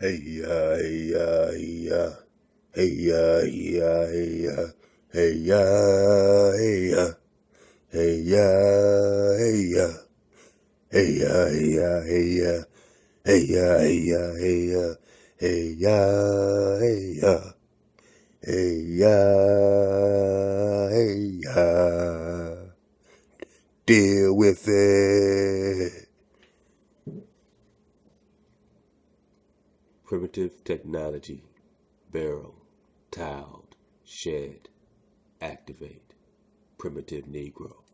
Hey ya, hey ya, hey ya, hey ya, hey ya, hey ya, hey ya, hey ya, hey ya, hey ya, hey ya, hey ya, hey ya, hey ya, hey ya, hey ya, hey ya, hey ya, hey ya. Deal with it. Primitive technology. Barrel. Tiled. Shed. Activate. Primitive Negro.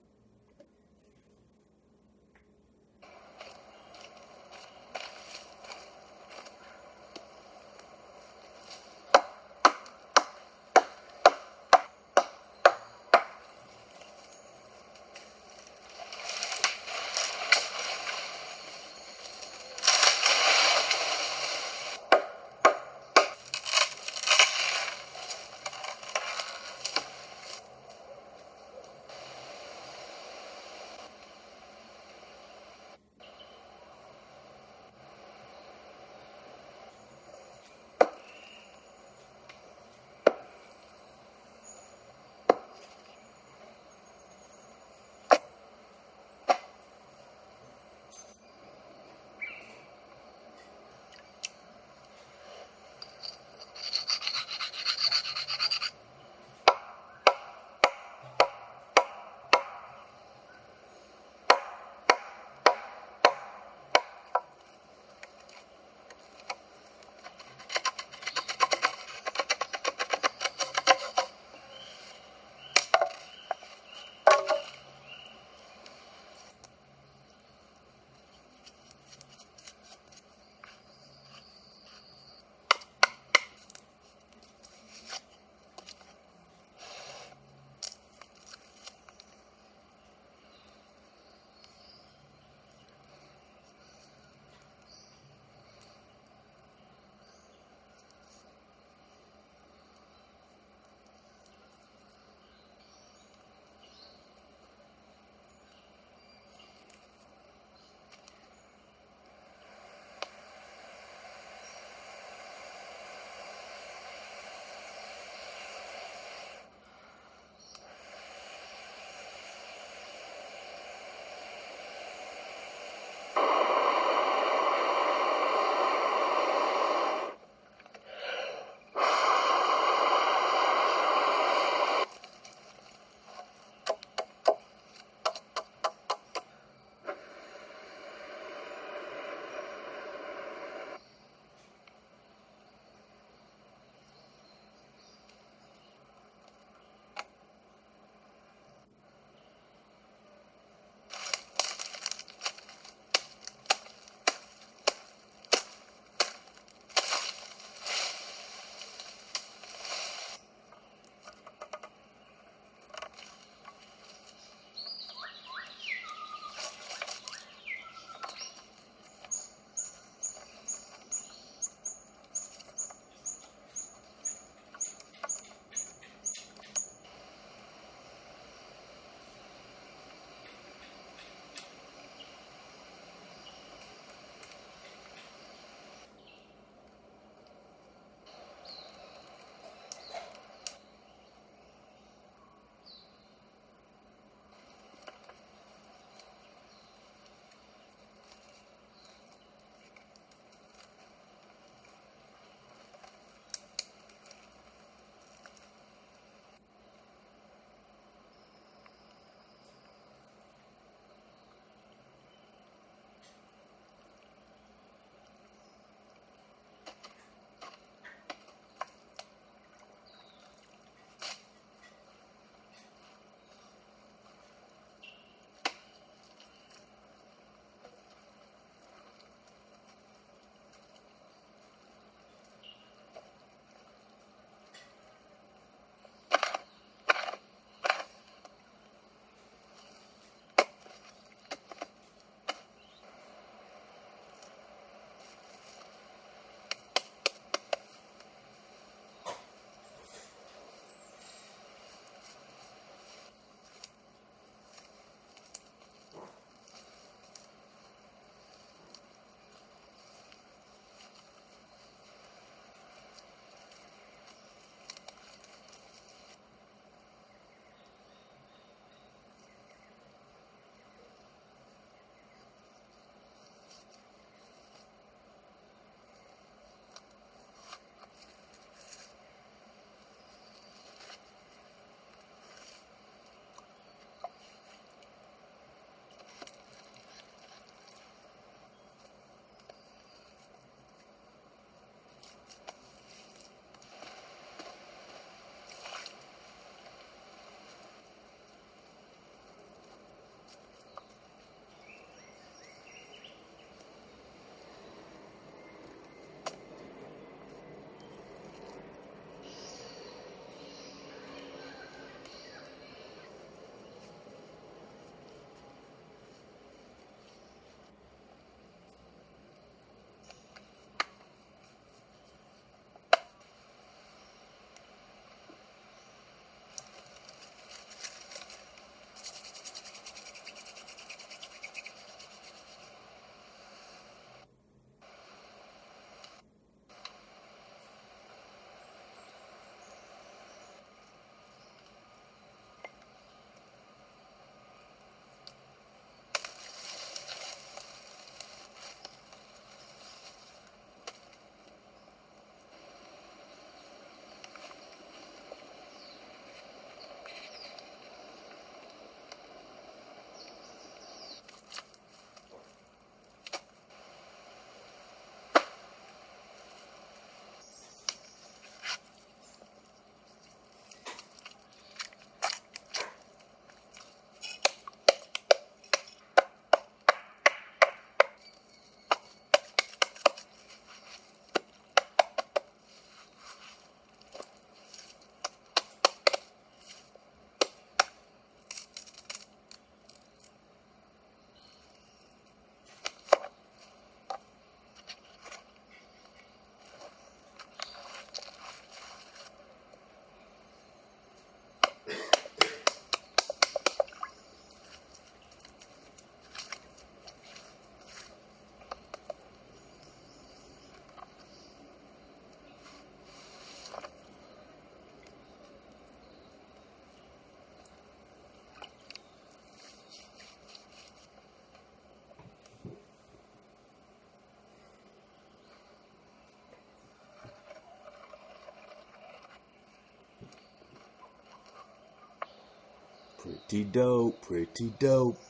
Pretty dope, pretty dope.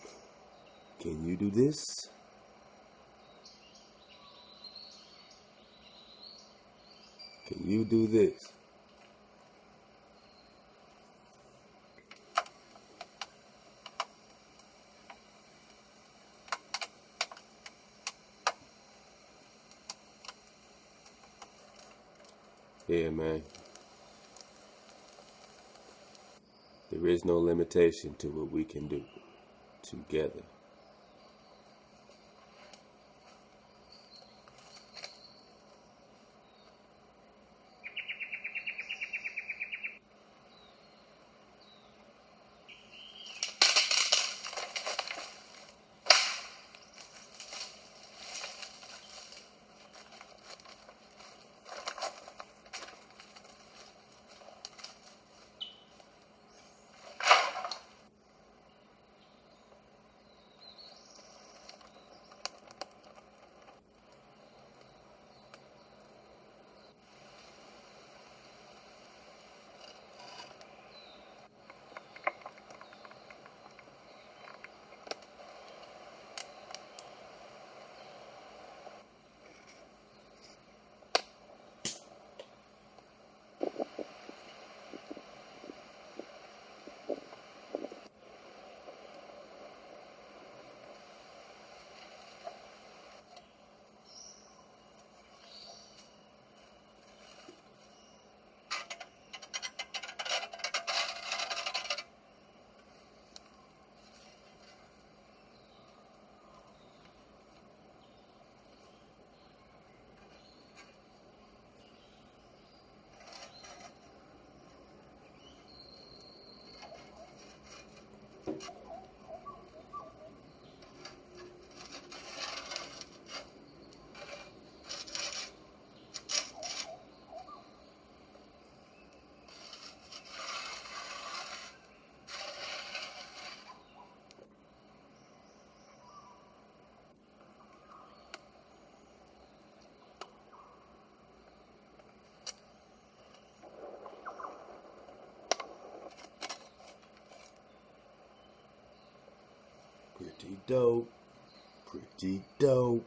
Can you do this? Can you do this? Yeah, man. There is no limitation to what we can do together. Pretty dope. Pretty dope.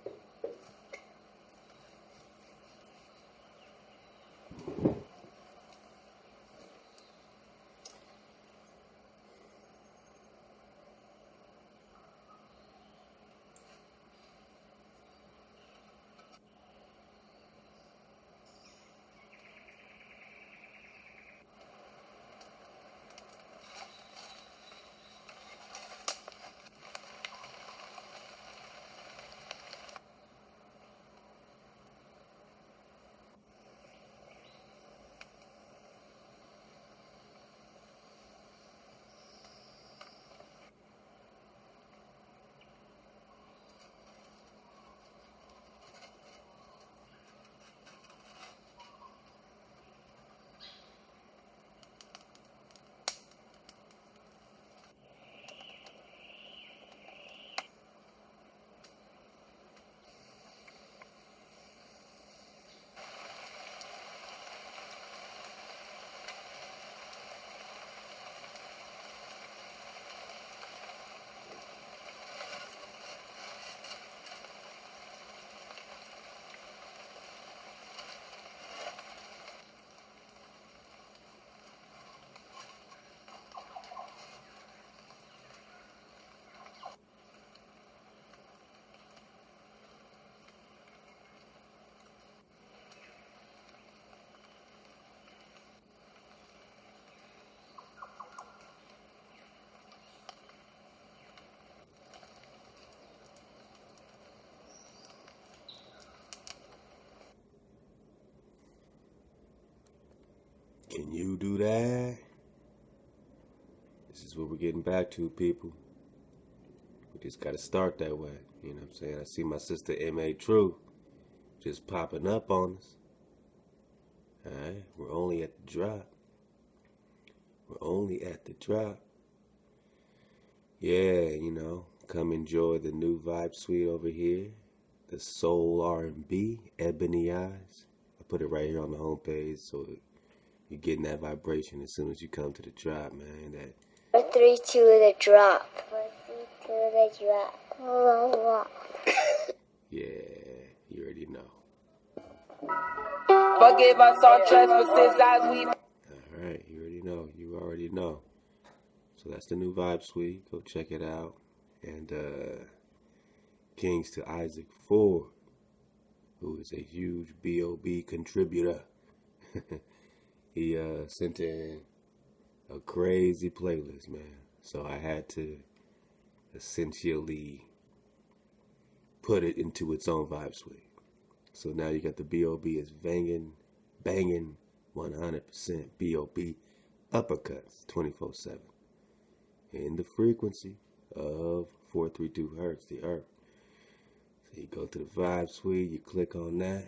Can you do that? This is what we're getting back to, people. We just gotta start that way. You know what I'm saying? I see my sister M.A. True just popping up on us. Alright, we're only at the drop. We're only at the drop. Yeah, you know, come enjoy the new vibe suite over here. The Soul R&B, Ebony Eyes. I put it right here on the homepage, so you're getting that vibration as soon as you come to the drop, man. 4, 3, 2, the drop. 4, 3, 2, the drop. Yeah, you already know. Forgive us our trespasses as we... Alright, you already know. So that's the new Vibe Suite. Go check it out. And Kings to Isaac 4, who is a huge B.O.B. contributor. He sent in a crazy playlist, man. So I had to essentially put it into its own Vibe Suite. So now you got the B.O.B. is banging 100% B.O.B. uppercuts 24/7 in the frequency of 432 hertz, the earth. So you go to the Vibe Suite, you click on that.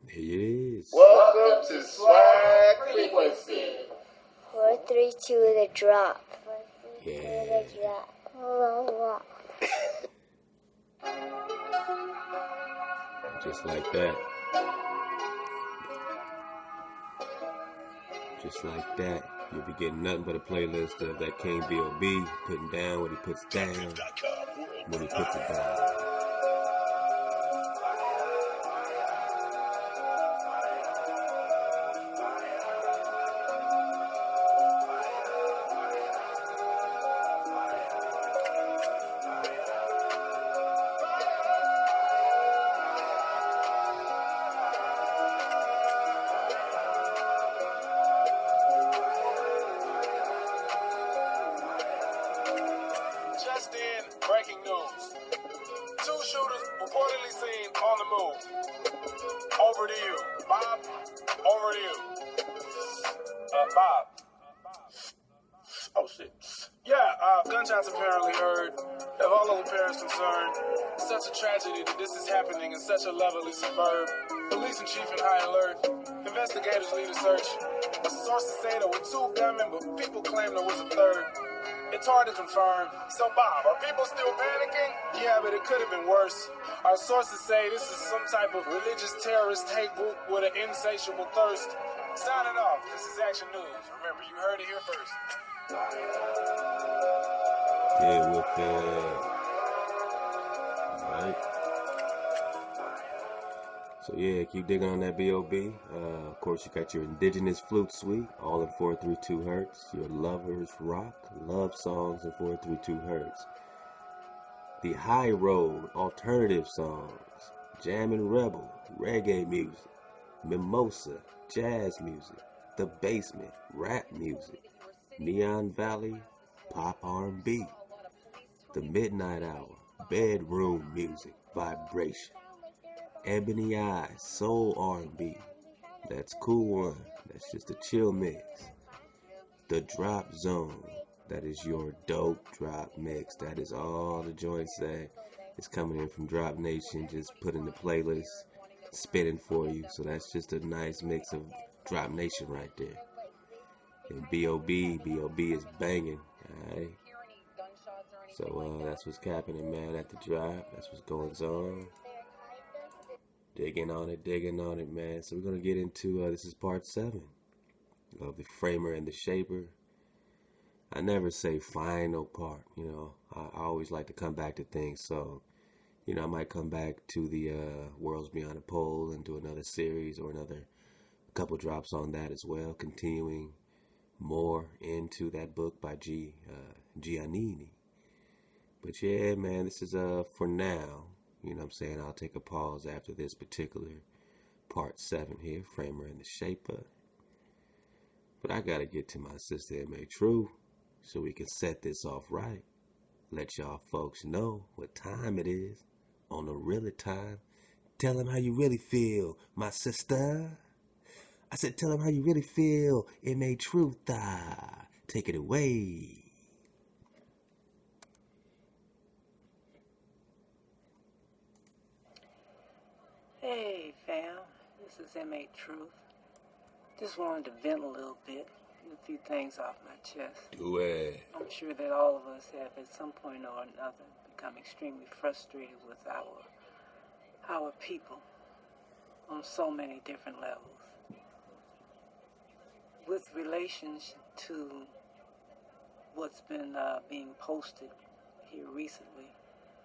And here it is. Welcome to Swag Frequency. 4, 3, 2, the drop. 4, 3, 2, Yeah. the drop. Just like that. Just like that. You'll be getting nothing but a playlist of that King B.O.B. putting down what he puts down when he puts it down. Just in, breaking news. 2 shooters reportedly seen on the move. Over to you. Bob, over to you. Bob. Oh, shit. Yeah, gunshots apparently heard. Of all of the parents concerned, it's such a tragedy that this is happening in such a lovely suburb. Police and chief in high alert. Investigators lead a search. Sources say there were 2 gunmen, but people claim there was a 3rd. It's hard to confirm. So, Bob, are people still panicking? Yeah, but it could have been worse. Our sources say this is some type of religious terrorist hate group with an insatiable thirst. Signing off. This is Action News. Remember, you heard it here first. Yeah, with that. Alright. So yeah, keep digging on that B.O.B. Of course, you got your indigenous flute suite, all in 432 hertz. Your lovers rock, love songs in 432 hertz. The high road, alternative songs, jammin' rebel, reggae music, mimosa, jazz music, the basement, rap music, Neon Valley, pop R&B, the midnight hour, bedroom music, vibration. Ebony Eyes, soul R&B. That's cool one. That's just a chill mix. The drop zone. That is your dope drop mix. That is all the joints that is coming in from Drop Nation. Just put in the playlist, spinning for you. So that's just a nice mix of Drop Nation right there. And B.O.B. is banging. Alright. So that's what's happening, man, at the drop. That's what's going on. Digging on it, man. So we're going to get into, this is part 7 of the framer and the shaper. I never say final part, you know. I always like to come back to things. So, you know, I might come back to the Worlds Beyond the Pole and do another series or another couple drops on that as well. Continuing more into that book by Giannini. But yeah, man, this is for now. You know what I'm saying? I'll take a pause after this particular part 7 here, Framer and the Shaper. But I gotta get to my sister M.A. True so we can set this off right. Let y'all folks know what time it is on the really time. Tell them how you really feel, my sister. I said tell them how you really feel, M.A. Truth. Take it away. Hey fam, this is M.A. Truth. Just wanted to vent a little bit, get a few things off my chest. Do it. I'm sure that all of us have at some point or another become extremely frustrated with our people on so many different levels. With relation to what's been being posted here recently,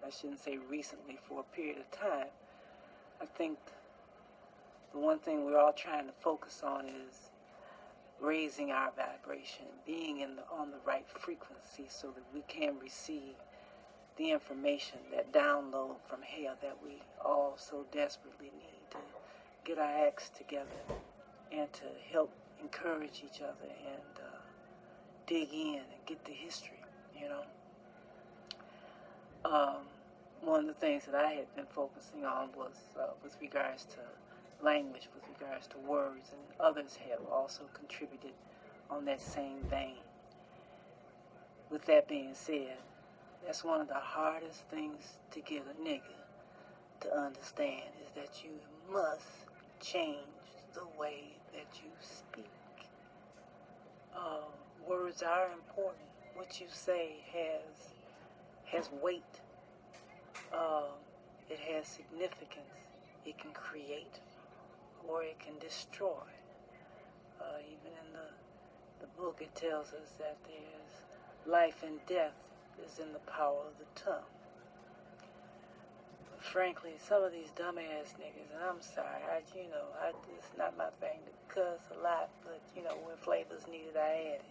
I shouldn't say recently, for a period of time, I think the one thing we're all trying to focus on is raising our vibration, being on the right frequency so that we can receive the information, that download from hell that we all so desperately need to get our acts together and to help encourage each other and dig in and get the history, you know. One of the things that I had been focusing on was with regards to language, with regards to words, and others have also contributed on that same vein. With that being said, that's one of the hardest things to get a nigga to understand, is that you must change the way that you speak. Words are important. What you say has weight. It has significance. It can create or it can destroy. Even in the book, it tells us that there's life and death is in the power of the tongue. But frankly, some of these dumbass niggas, and I'm sorry, it's not my thing to cuss a lot, but when flavors needed, I add it.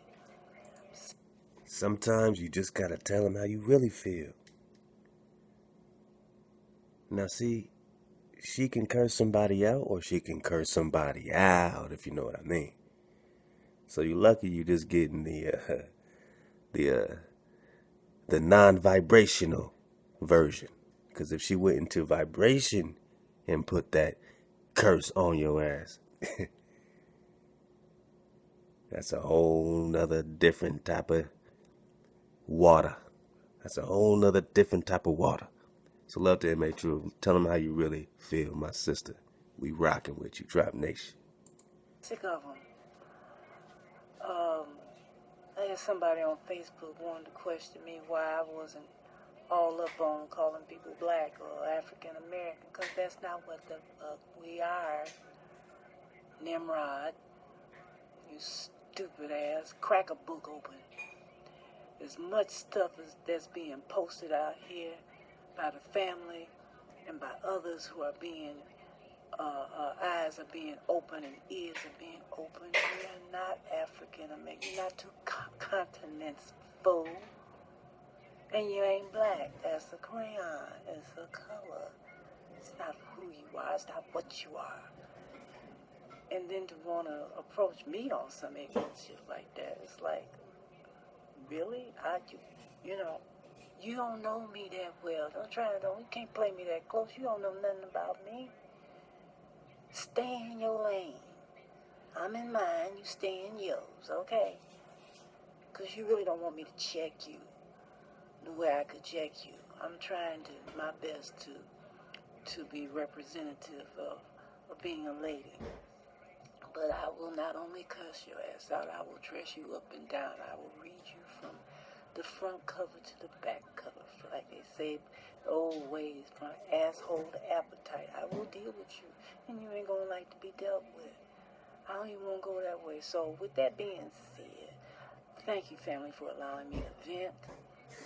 Sometimes you just gotta tell them how you really feel. Now see, she can curse somebody out or she can curse somebody out, if you know what I mean. So you're lucky you just getting the non-vibrational version. Because if she went into vibration and put that curse on your ass, that's a whole nother different type of water. That's a whole nother different type of water. So love to M.A. True. Tell them how you really feel, my sister. We rocking with you, Drop Nation. Sick of them. I had somebody on Facebook wanted to question me why I wasn't all up on calling people black or African American, because that's not what the fuck we are. Nimrod, you stupid ass, crack a book open. As much stuff that's being posted out here by the family and by others who are being, eyes are being open and ears are being open. We are not African American. You're not two continents, fool. And you ain't black. That's a crayon. It's a color. It's not who you are. It's not what you are. And then to want to approach me on some ignorant shit like that, it's like, really? You don't know me that well. You can't play me that close. You don't know nothing about me. Stay in your lane. I'm in mine, you stay in yours, okay? Because you really don't want me to check you the way I could check you. I'm trying my best to be representative of being a lady. But I will not only cuss your ass out, I will dress you up and down. I will read you from the front cover to the back cover. Like they say, the old ways, from asshole to appetite. I will deal with you, and you ain't gonna like to be dealt with. I don't even want to go that way. So with that being said, thank you, family, for allowing me to vent.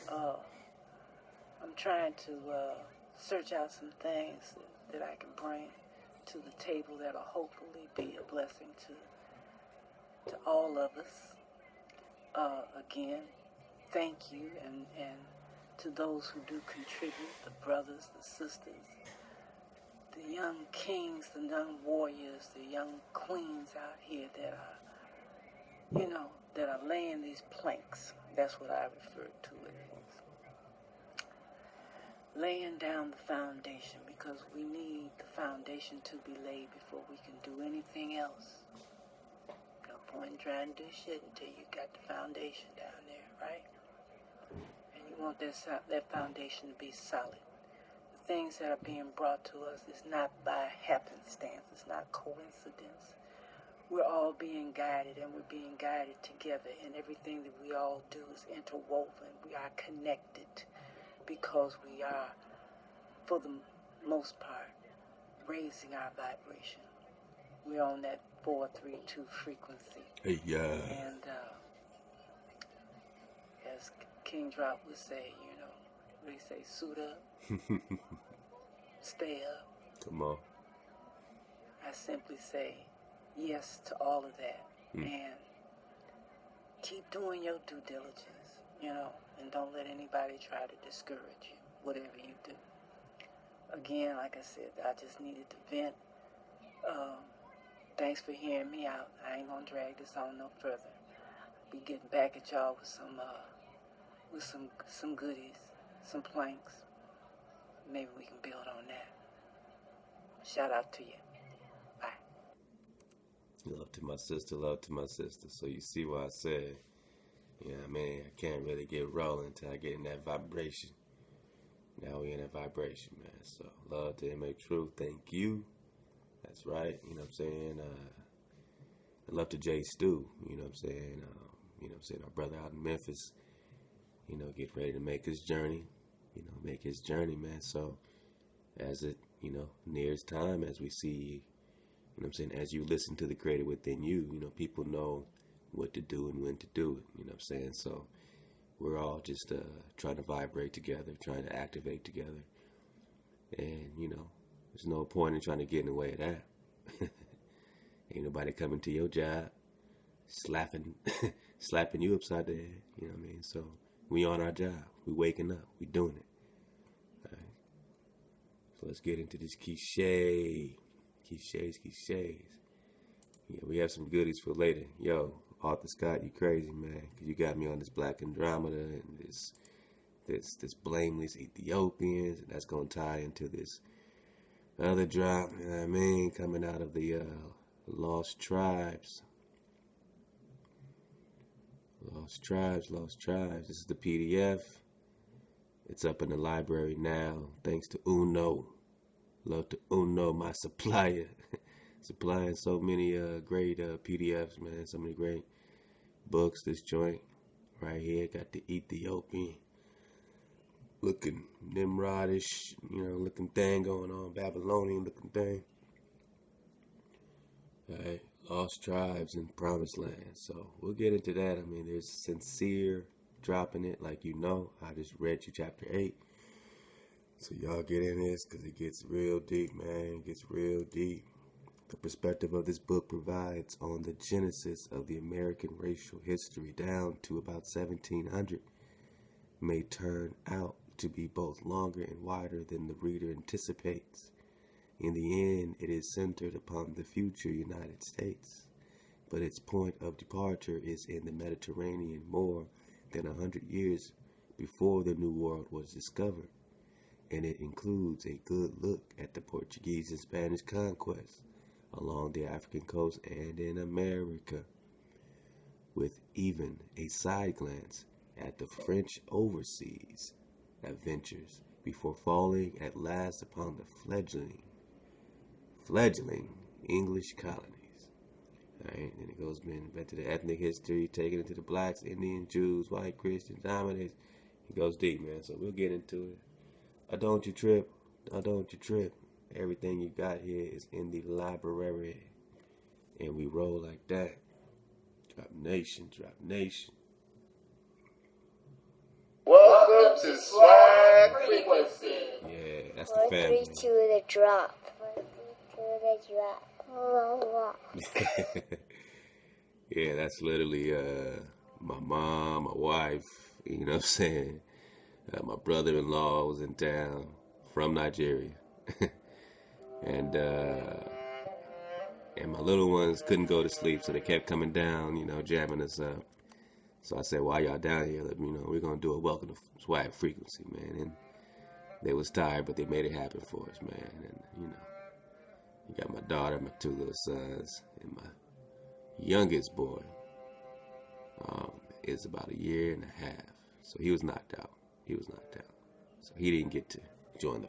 I'm trying to search out some things that I can bring to the table that'll hopefully be a blessing to all of us. Again, thank you, and to those who do contribute, the brothers, the sisters, the young kings, the young warriors, the young queens out here that are, that are laying these planks. That's what I refer to it as. Laying down the foundation, because we need the foundation to be laid before we can do anything else. No point in trying to do shit until you got the foundation down there, right? And you want that foundation to be solid. The things that are being brought to us is not by happenstance. It's not coincidence. We're all being guided, and we're being guided together, and everything that we all do is interwoven. We are connected because we are, for the most part, raising our vibration. We're on that 432 frequency. Hey, yeah. And as Kingdrop would say, you know, what do you say, suit up, stay up. Come on. I simply say yes to all of that. And keep doing your due diligence, you know, and don't let anybody try to discourage you, whatever you do. Again, like I said, I just needed to vent. Thanks for hearing me out. I ain't gonna drag this on no further. Be getting back at y'all with some goodies, some planks. Maybe we can build on that. Shout out to you. Bye. Love to my sister, love to my sister. So you see why I said, yeah, man, I can't really get rolling until I get in that vibration. Now we in that vibration, man. So love to M.A. Truth. Thank you. That's right. You know what I'm saying? I love to J. Stu. You know what I'm saying? You know what I'm saying? Our brother out in Memphis, you know, get ready to make his journey. You know, make his journey, man. So as it, you know, nears time, as we see, you know what I'm saying, as you listen to the Creator within you, you know, people know what to do and when to do it. You know what I'm saying? So we're all just trying to vibrate together, trying to activate together. And, you know, there's no point in trying to get in the way of that. Ain't nobody coming to your job, slapping you upside the head. You know what I mean? So we on our job. We waking up. We doing it. All right. So let's get into this cliches. Yeah, we have some goodies for later. Yo, Arthur Scott, you crazy, man. 'Cause you got me on this Black Andromeda and this blameless Ethiopians. And that's going to tie into this other drop, you know what I mean, coming out of the Lost Tribes. Lost Tribes. This is the PDF. It's up in the library now, thanks to Uno. Love to Uno, my supplier. Supplying so many great PDFs, man. So many great books. This joint right here got the Ethiopian looking Nimrodish, you know, looking thing going on, Babylonian looking thing. All right, Lost Tribes and Promised Land. So we'll get into that. I mean, there's Sincere dropping it, like you know. I just read you chapter 8. So y'all get in this because it gets real deep, man. It gets real deep. The perspective of this book provides on the genesis of the American racial history down to about 1700 may turn out to be both longer and wider than the reader anticipates. In the end, it is centered upon the future United States, but its point of departure is in the Mediterranean more than 100 years before the New World was discovered, and it includes a good look at the Portuguese and Spanish conquests along the African coast and in America, with even a side glance at the French overseas adventures before falling at last upon the fledgling English colonies. Alright, then it goes back to the ethnic history, taking it to the blacks, Indians, Jews, white, Christians, dominants. It goes deep, man, so we'll get into it. Don't you trip. Everything you got here is in the library, and we roll like that. Drop nation. Welcome to Swag Frequency. Yeah, that's the family. 432 the drop. 432 the drop. Yeah, that's literally my mom, my wife, you know what I'm saying? My brother-in-law was in town from Nigeria. and my little ones couldn't go to sleep, so they kept coming down, you know, jamming us up. So I said, while y'all down here, you know, we're going to do a welcome to Swag Frequency, man. And they was tired, but they made it happen for us, man. And, you know, you got my daughter, my 2 little sons, and my youngest boy is about 1.5 years. So he was knocked out. So he didn't get to join the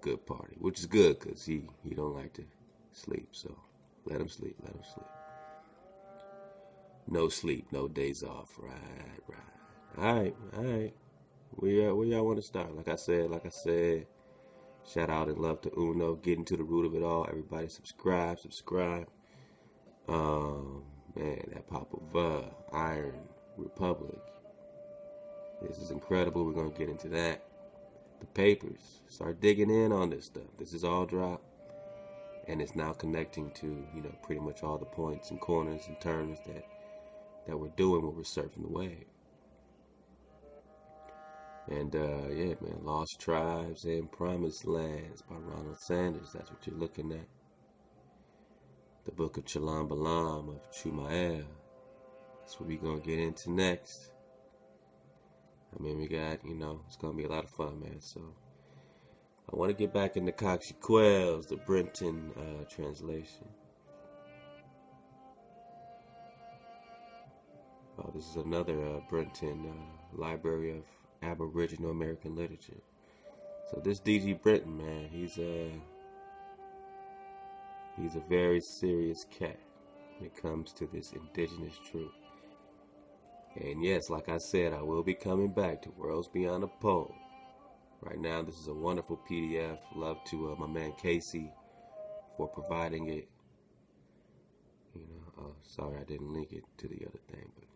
good party, which is good because he don't like to sleep. So let him sleep. No sleep, no days off. Right. All right. Where y'all want to start? Like I said, Shout out and love to Uno. Getting to the root of it all. Everybody subscribe. Man, that Popol, Iron Republic. This is incredible. We're going to get into that. The papers. Start digging in on this stuff. This is all drop. And it's now connecting to, pretty much all the points and corners and turns that we're doing when we're surfing the wave. And, yeah, man, Lost Tribes and Promised Lands by Ronald Sanders. That's what you're looking at. The Book of Alkebu-lan of Chumael. That's what we're going to get into next. I mean, we got, it's going to be a lot of fun, man. So, I want to get back into Cakchiquels, the Brenton translation. Oh, this is another Brenton Library of Aboriginal American Literature. So this D.G. Brenton, man, he's a very serious cat when it comes to this indigenous truth. And yes, like I said, I will be coming back to Worlds Beyond the Pole. Right now, this is a wonderful PDF. Love to my man Casey for providing it. Sorry I didn't link it to the other thing, but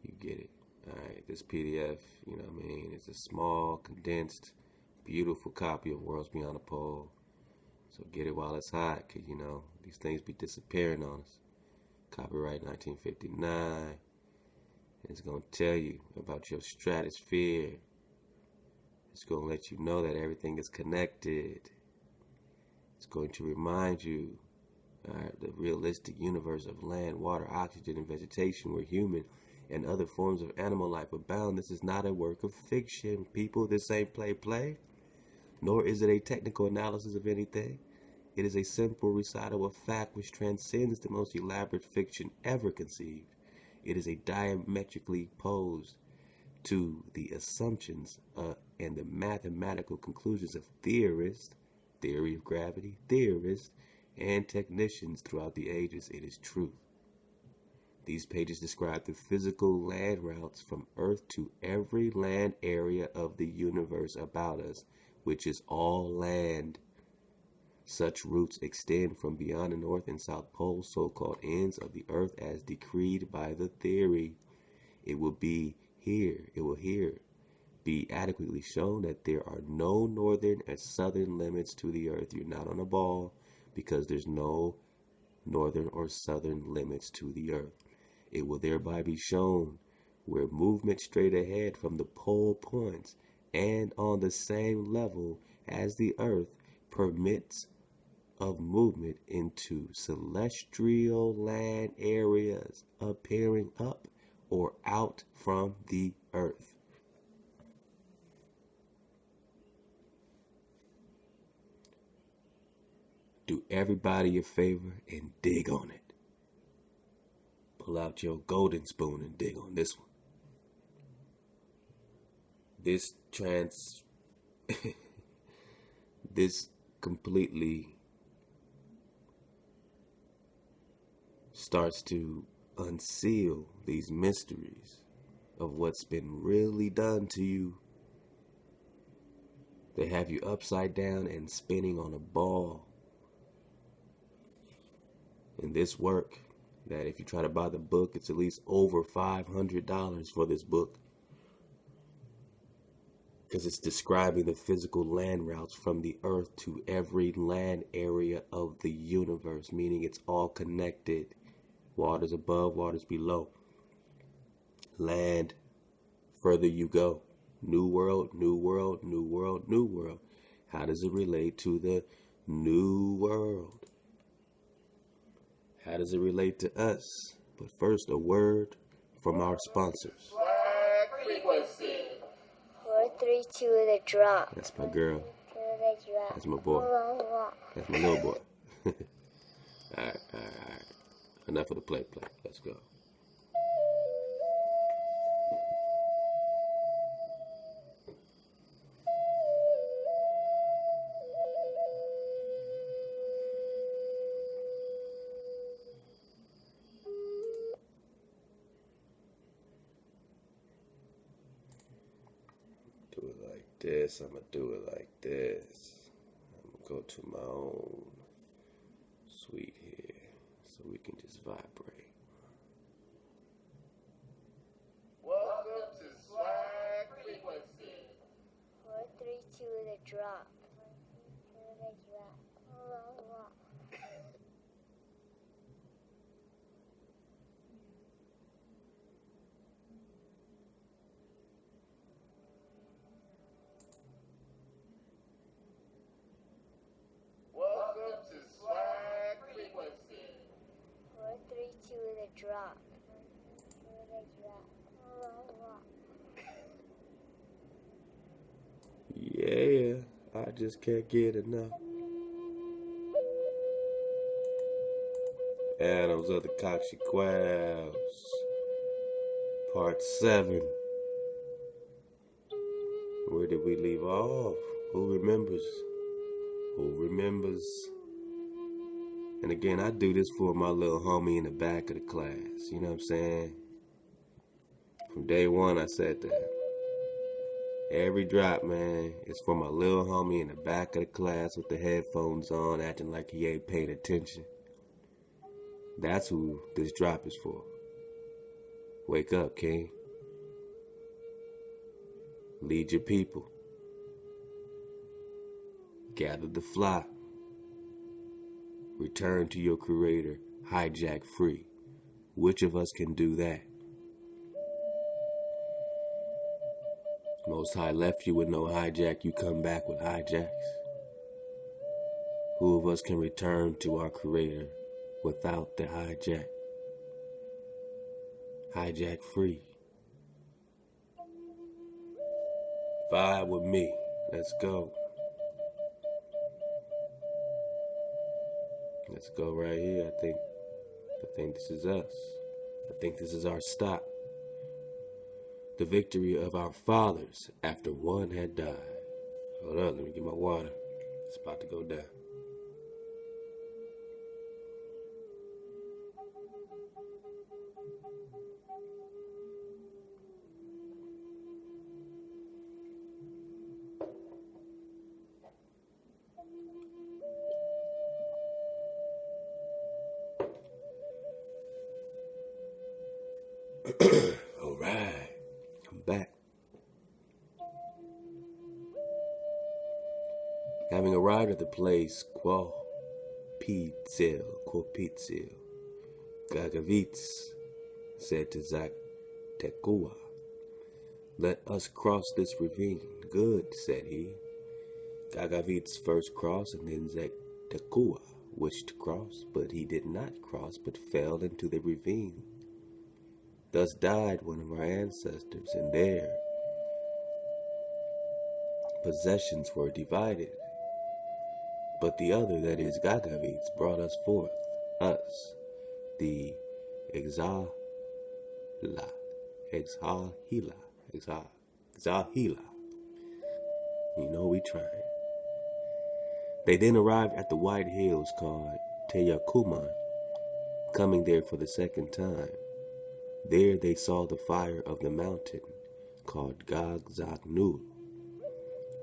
you get it. Alright, this PDF, it's a small, condensed, beautiful copy of Worlds Beyond the Pole. So get it while it's hot, because, these things be disappearing on us. Copyright 1959. It's going to tell you about your stratosphere. It's going to let you know that everything is connected. It's going to remind you the realistic universe of land, water, oxygen, and vegetation where human and other forms of animal life abound. This is not a work of fiction, people. This ain't play, nor is it a technical analysis of anything. It is a simple recital of fact which transcends the most elaborate fiction ever conceived. It is a diametrically opposed to the assumptions and the mathematical conclusions of theorists, theory of gravity, theorists, and technicians throughout the ages. It is truth. These pages describe the physical land routes from Earth to every land area of the universe about us, which is all land. Such routes extend from beyond the North and South Poles, so-called ends of the Earth, as decreed by the theory. It will be here be adequately shown that there are no northern and southern limits to the Earth. You're not on a ball, because there's no northern or southern limits to the Earth. It will thereby be shown where movement straight ahead from the pole points and on the same level as the Earth permits of movement into celestial land areas appearing up or out from the Earth. Do everybody a favor and dig on it. Pull out your golden spoon and dig on this one. This completely starts to unseal these mysteries of what's been really done to you. They have you upside down and spinning on a ball. In this work, that if you try to buy the book, it's at least over $500 for this book, because it's describing the physical land routes from the Earth to every land area of the universe, meaning it's all connected. Waters above, waters below. Land, further you go. New world, new world, new world, new world. How does it relate to the new world? How does it relate to us? But first, a word from our sponsors. Frequency. 432 the drop. That's my girl. That's my boy. That's my little boy. All right. Enough of the play. Let's go. do it like this. I'm gonna do it like this. I'm gonna go to my own suite here so we can just vibrate. Welcome to Swag Frequency. 432 the drop. 432 the drop. Welcome to Swag Frequency. 432 the drop. 432 the drop. Yeah, I just can't get enough. Annals of the Cakchiquels, Part 7. Where did we leave off? Who remembers? Who remembers? And again, I do this for my little homie in the back of the class. You know what I'm saying? From day one, I said that. Every drop, man, is for my little homie in the back of the class with the headphones on, acting like he ain't paying attention. That's who this drop is for. Wake up, King. Lead your people. Gather the flock. Return to your creator, hijack free. Which of us can do that? Most High left you with no hijack, you come back with hijacks. Who of us can return to our creator without the hijack? Hijack free. Vibe with me. Let's go. Let's go right here. I think this is us. I think this is our stop. The victory of our fathers after one had died. Hold up, let me get my water. It's about to go down. All right, I'm back. Having arrived at the place, Quopitzel, Gagavitz said to Cakchiquels, "Let us cross this ravine." "Good," said he. Gagavitz first crossed, and then Cakchiquels wished to cross, but he did not cross, but fell into the ravine. Thus died one of our ancestors, and their possessions were divided. But the other, that is Gagavitz, brought us forth, us, the Exahila. You know we trying. They then arrived at the white hills called Teyacuman, coming there for the second time. There they saw the fire of the mountain called Gagzagnul.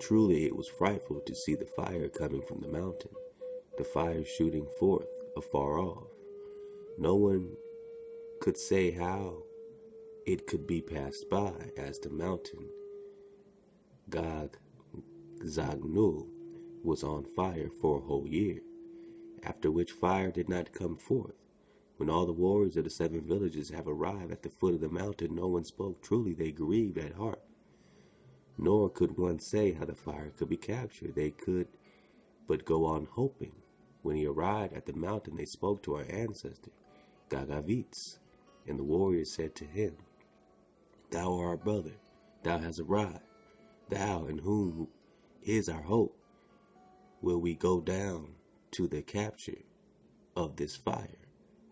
Truly it was frightful to see the fire coming from the mountain, the fire shooting forth afar off. No one could say how it could be passed by, as the mountain Gagzagnul was on fire for a whole year, after which fire did not come forth. When all the warriors of the 7 villages have arrived at the foot of the mountain, no one spoke. Truly they grieved at heart. Nor could one say how the fire could be captured. They could but go on hoping. When he arrived at the mountain, they spoke to our ancestor, Gagavitz, and the warriors said to him, "Thou art our brother. Thou hast arrived. Thou in whom is our hope. Will we go down to the capture of this fire?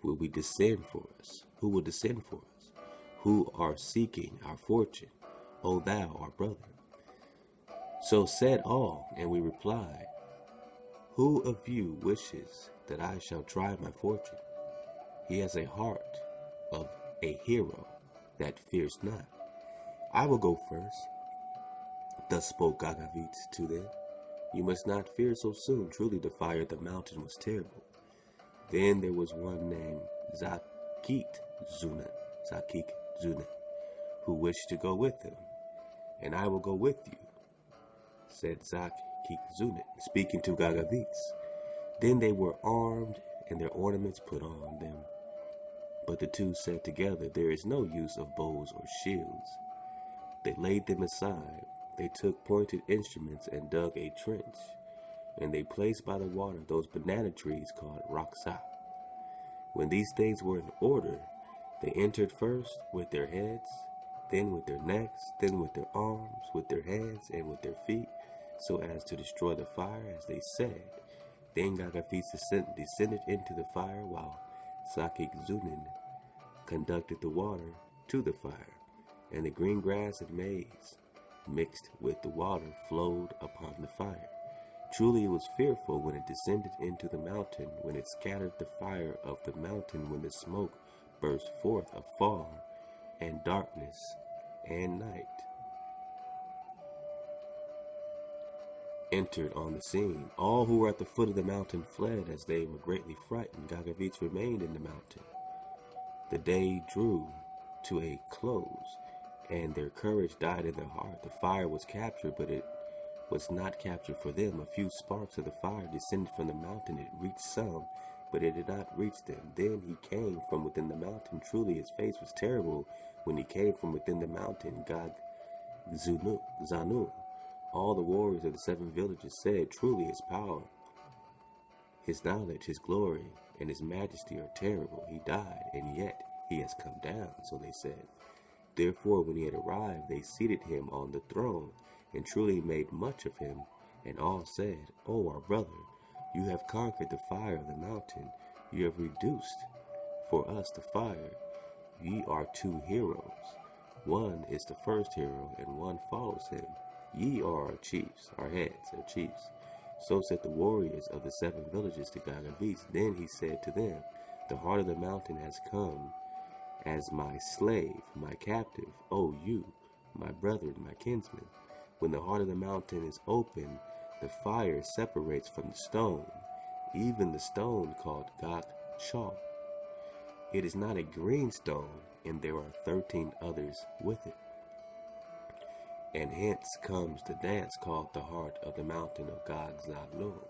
Will we descend for us? Who will descend for us? Who are seeking our fortune? O thou, our brother." So said all, and we replied, "Who of you wishes that I shall try my fortune? He has a heart of a hero that fears not. I will go first. Thus spoke Gagavits to them. You must not fear so soon. Truly the fire of the mountain was terrible. Then there was one named Cakchiquels, who wished to go with them. And I will go with you, said Cakchiquels, speaking to Gagavits. Then they were armed and their ornaments put on them. But the two said together, there is no use of bows or shields. They laid them aside. They took pointed instruments and dug a trench, and they placed by the water those banana trees called Raksa. When these things were in order, they entered first with their heads, then with their necks, then with their arms, with their hands, and with their feet, so as to destroy the fire, as they said. Then Gagavits descended into the fire, while Cakchiquels conducted the water to the fire, and the green grass and maize mixed with the water flowed upon the fire. Truly it was fearful when it descended into the mountain, when it scattered the fire of the mountain, when the smoke burst forth afar, and darkness and night entered on the scene. All who were at the foot of the mountain fled as they were greatly frightened. Gagavits remained in the mountain. The day drew to a close, and their courage died in their heart. The fire was captured, but it was not captured for them. A few sparks of the fire descended from the mountain. It reached some, but it did not reach them. Then he came from within the mountain. Truly his face was terrible when he came from within the mountain. Zanu, all the warriors of the 7 villages said, truly his power, his knowledge, his glory, and his majesty are terrible. He died, and yet he has come down, so they said. Therefore, when he had arrived, they seated him on the throne, and truly made much of him. And all said, O our brother, you have conquered the fire of the mountain. You have reduced for us the fire. Ye are 2 heroes. One is the first hero, and one follows him. Ye are our chiefs, our heads, our chiefs. So said the warriors of the 7 villages to Gagavits. Then he said to them, the heart of the mountain has come as my slave, my captive, O you, my brethren, my kinsmen. When the heart of the mountain is open, the fire separates from the stone, even the stone called Cakchiquels. It is not a green stone, and there are 13 others with it. And hence comes the dance called the heart of the mountain of Cakchiquels.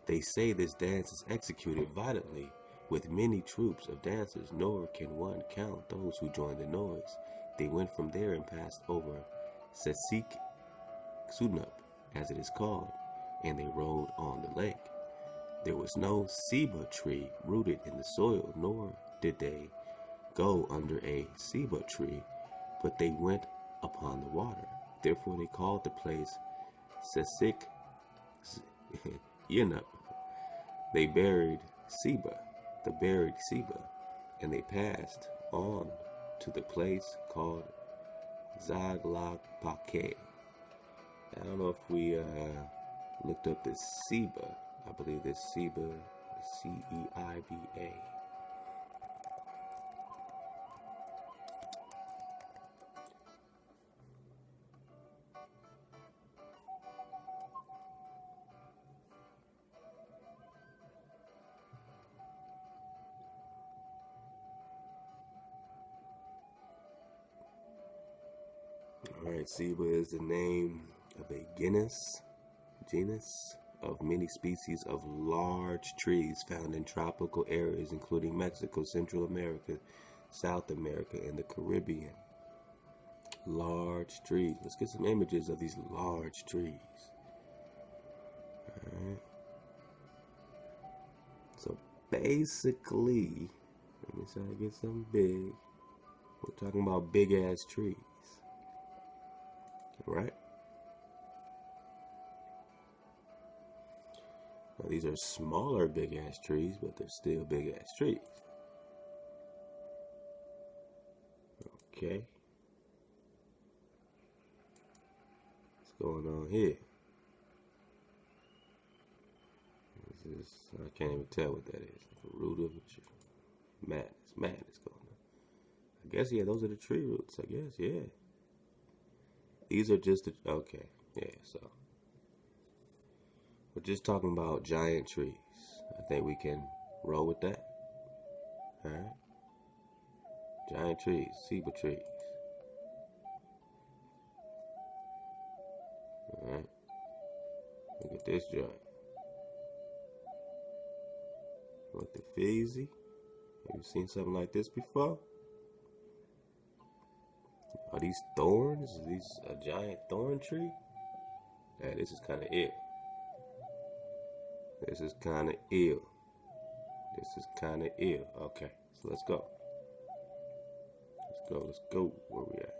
They say this dance is executed violently with many troops of dancers, nor can one count those who join the noise. They went from there and passed over Cakchiquels, as it is called, and they rode on the lake. There was no ceiba tree rooted in the soil, nor did they go under a ceiba tree, but they went upon the water. Therefore they called the place Cakchiquels. They buried Seba, the buried Seba, and they passed on to the place called Zaglagpake. I don't know if we looked up this Seba. I believe this Seba, C-E-I-B-A. Alright, Seba is the name of a genus of many species of large trees found in tropical areas including Mexico, Central America, South America, and the Caribbean. Large trees. Let's get some images of these large trees. Alright. So basically, let me try to get something big. We're talking about big ass trees. Right? Now these are smaller big ass trees, but they're still big ass trees. Okay. What's going on here? This is, I can't even tell what that is. Like a root of a tree. Madness going on. I guess, yeah, those are the tree roots, I guess, yeah. these are just the, okay, yeah, so we're just talking about giant trees. I think we can roll with that. Alright. Giant trees, ceiba trees. Alright. Look at this joint. What the feezy? Have you seen something like this before? Are these thorns? Is these a giant thorn tree? Yeah, this is kind of ill. This is kind of ill. This is kind of ill. Okay, so let's go. Let's go. Where we at?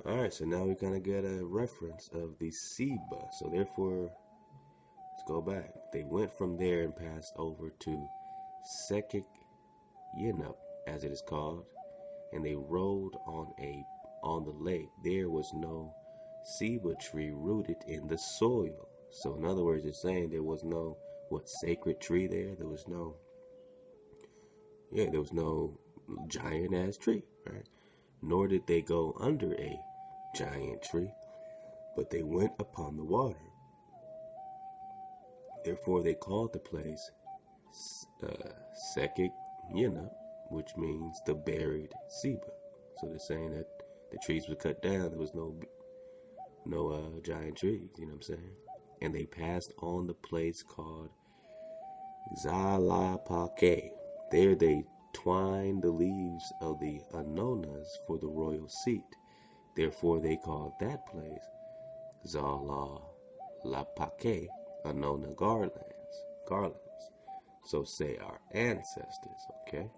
Alright, so now we're going to get a reference of the ceiba. So therefore, let's go back. They went from there and passed over to Cakchiquels, as it is called, and they rode on the lake. There was no ceiba tree rooted in the soil. So in other words, it's saying there was no sacred tree there. There was no giant ass tree, right? Nor did they go under a giant tree, but they went upon the water. Therefore they called the place Cakchiquels, which means the buried ceiba. So they're saying that the trees were cut down. There was no giant trees, you know what I'm saying? And they passed on the place called Xalapake. There they twined the leaves of the anonas for the royal seat. Therefore they called that place Xalapake, Anona garlands. So say our ancestors, okay?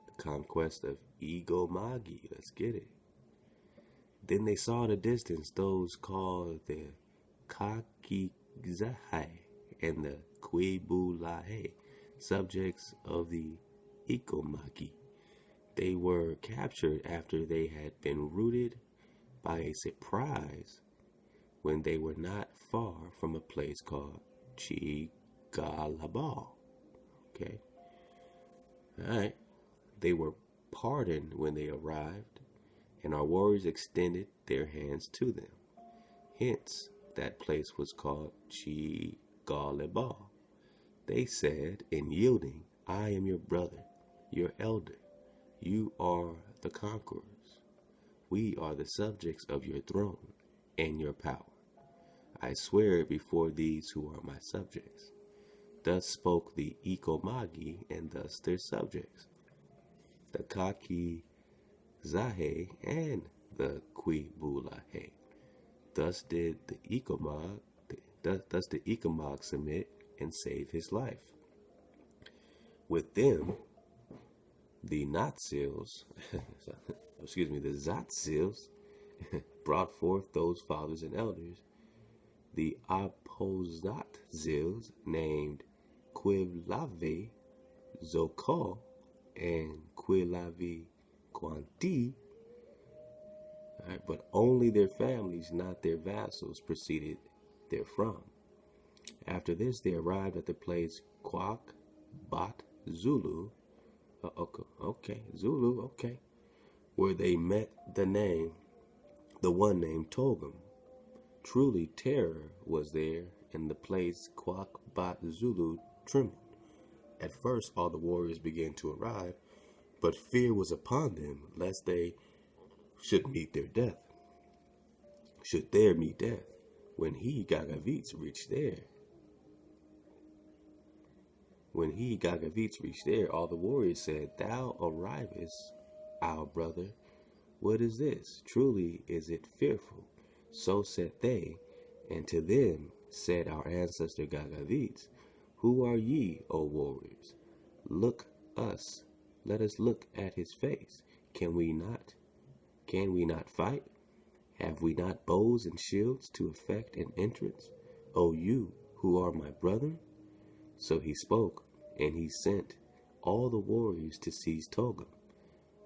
The conquest of Igomagi, let's get it. Then they saw in the distance those called the Cakchiquels and the Quebulahe, subjects of the Igomagi. They were captured after they had been routed by a surprise when they were not far from a place called Chigalabal. Okay. Alright. They were pardoned when they arrived, and our warriors extended their hands to them. Hence, that place was called Chigalabal. They said, in yielding, I am your brother, your elder. You are the conquerors. We are the subjects of your throne and your power. I swear it before these who are my subjects. Thus spoke the Igomagi, and thus their subjects, the Cakchiquels and the Quebulahe. Thus did the Igomag submit and save his life. With them, the Natsils, the Zatzils, brought forth those fathers and elders, the Apozatzils, named Quilave Zoko and Quilave Quanti, but only their families, not their vassals, proceeded therefrom. After this, they arrived at the place Quak Bat Zulu, Zulu, where they met the one named Togum. Truly terror was there, and the place Quak Bat Zulu trembled. At first all the warriors began to arrive, but fear was upon them, lest they should meet their death. Should there meet death, when he, Gagavits, reached there. When he, Gagavits, reached there, all the warriors said, Thou arrivest, our brother. What is this? Truly is it fearful. So said they, and to them said our ancestor Gagavits, Who are ye, O warriors? Let us look at his face. Can we not fight? Have we not bows and shields to effect an entrance? O you, who are my brother? So he spoke, and he sent all the warriors to seize Togum.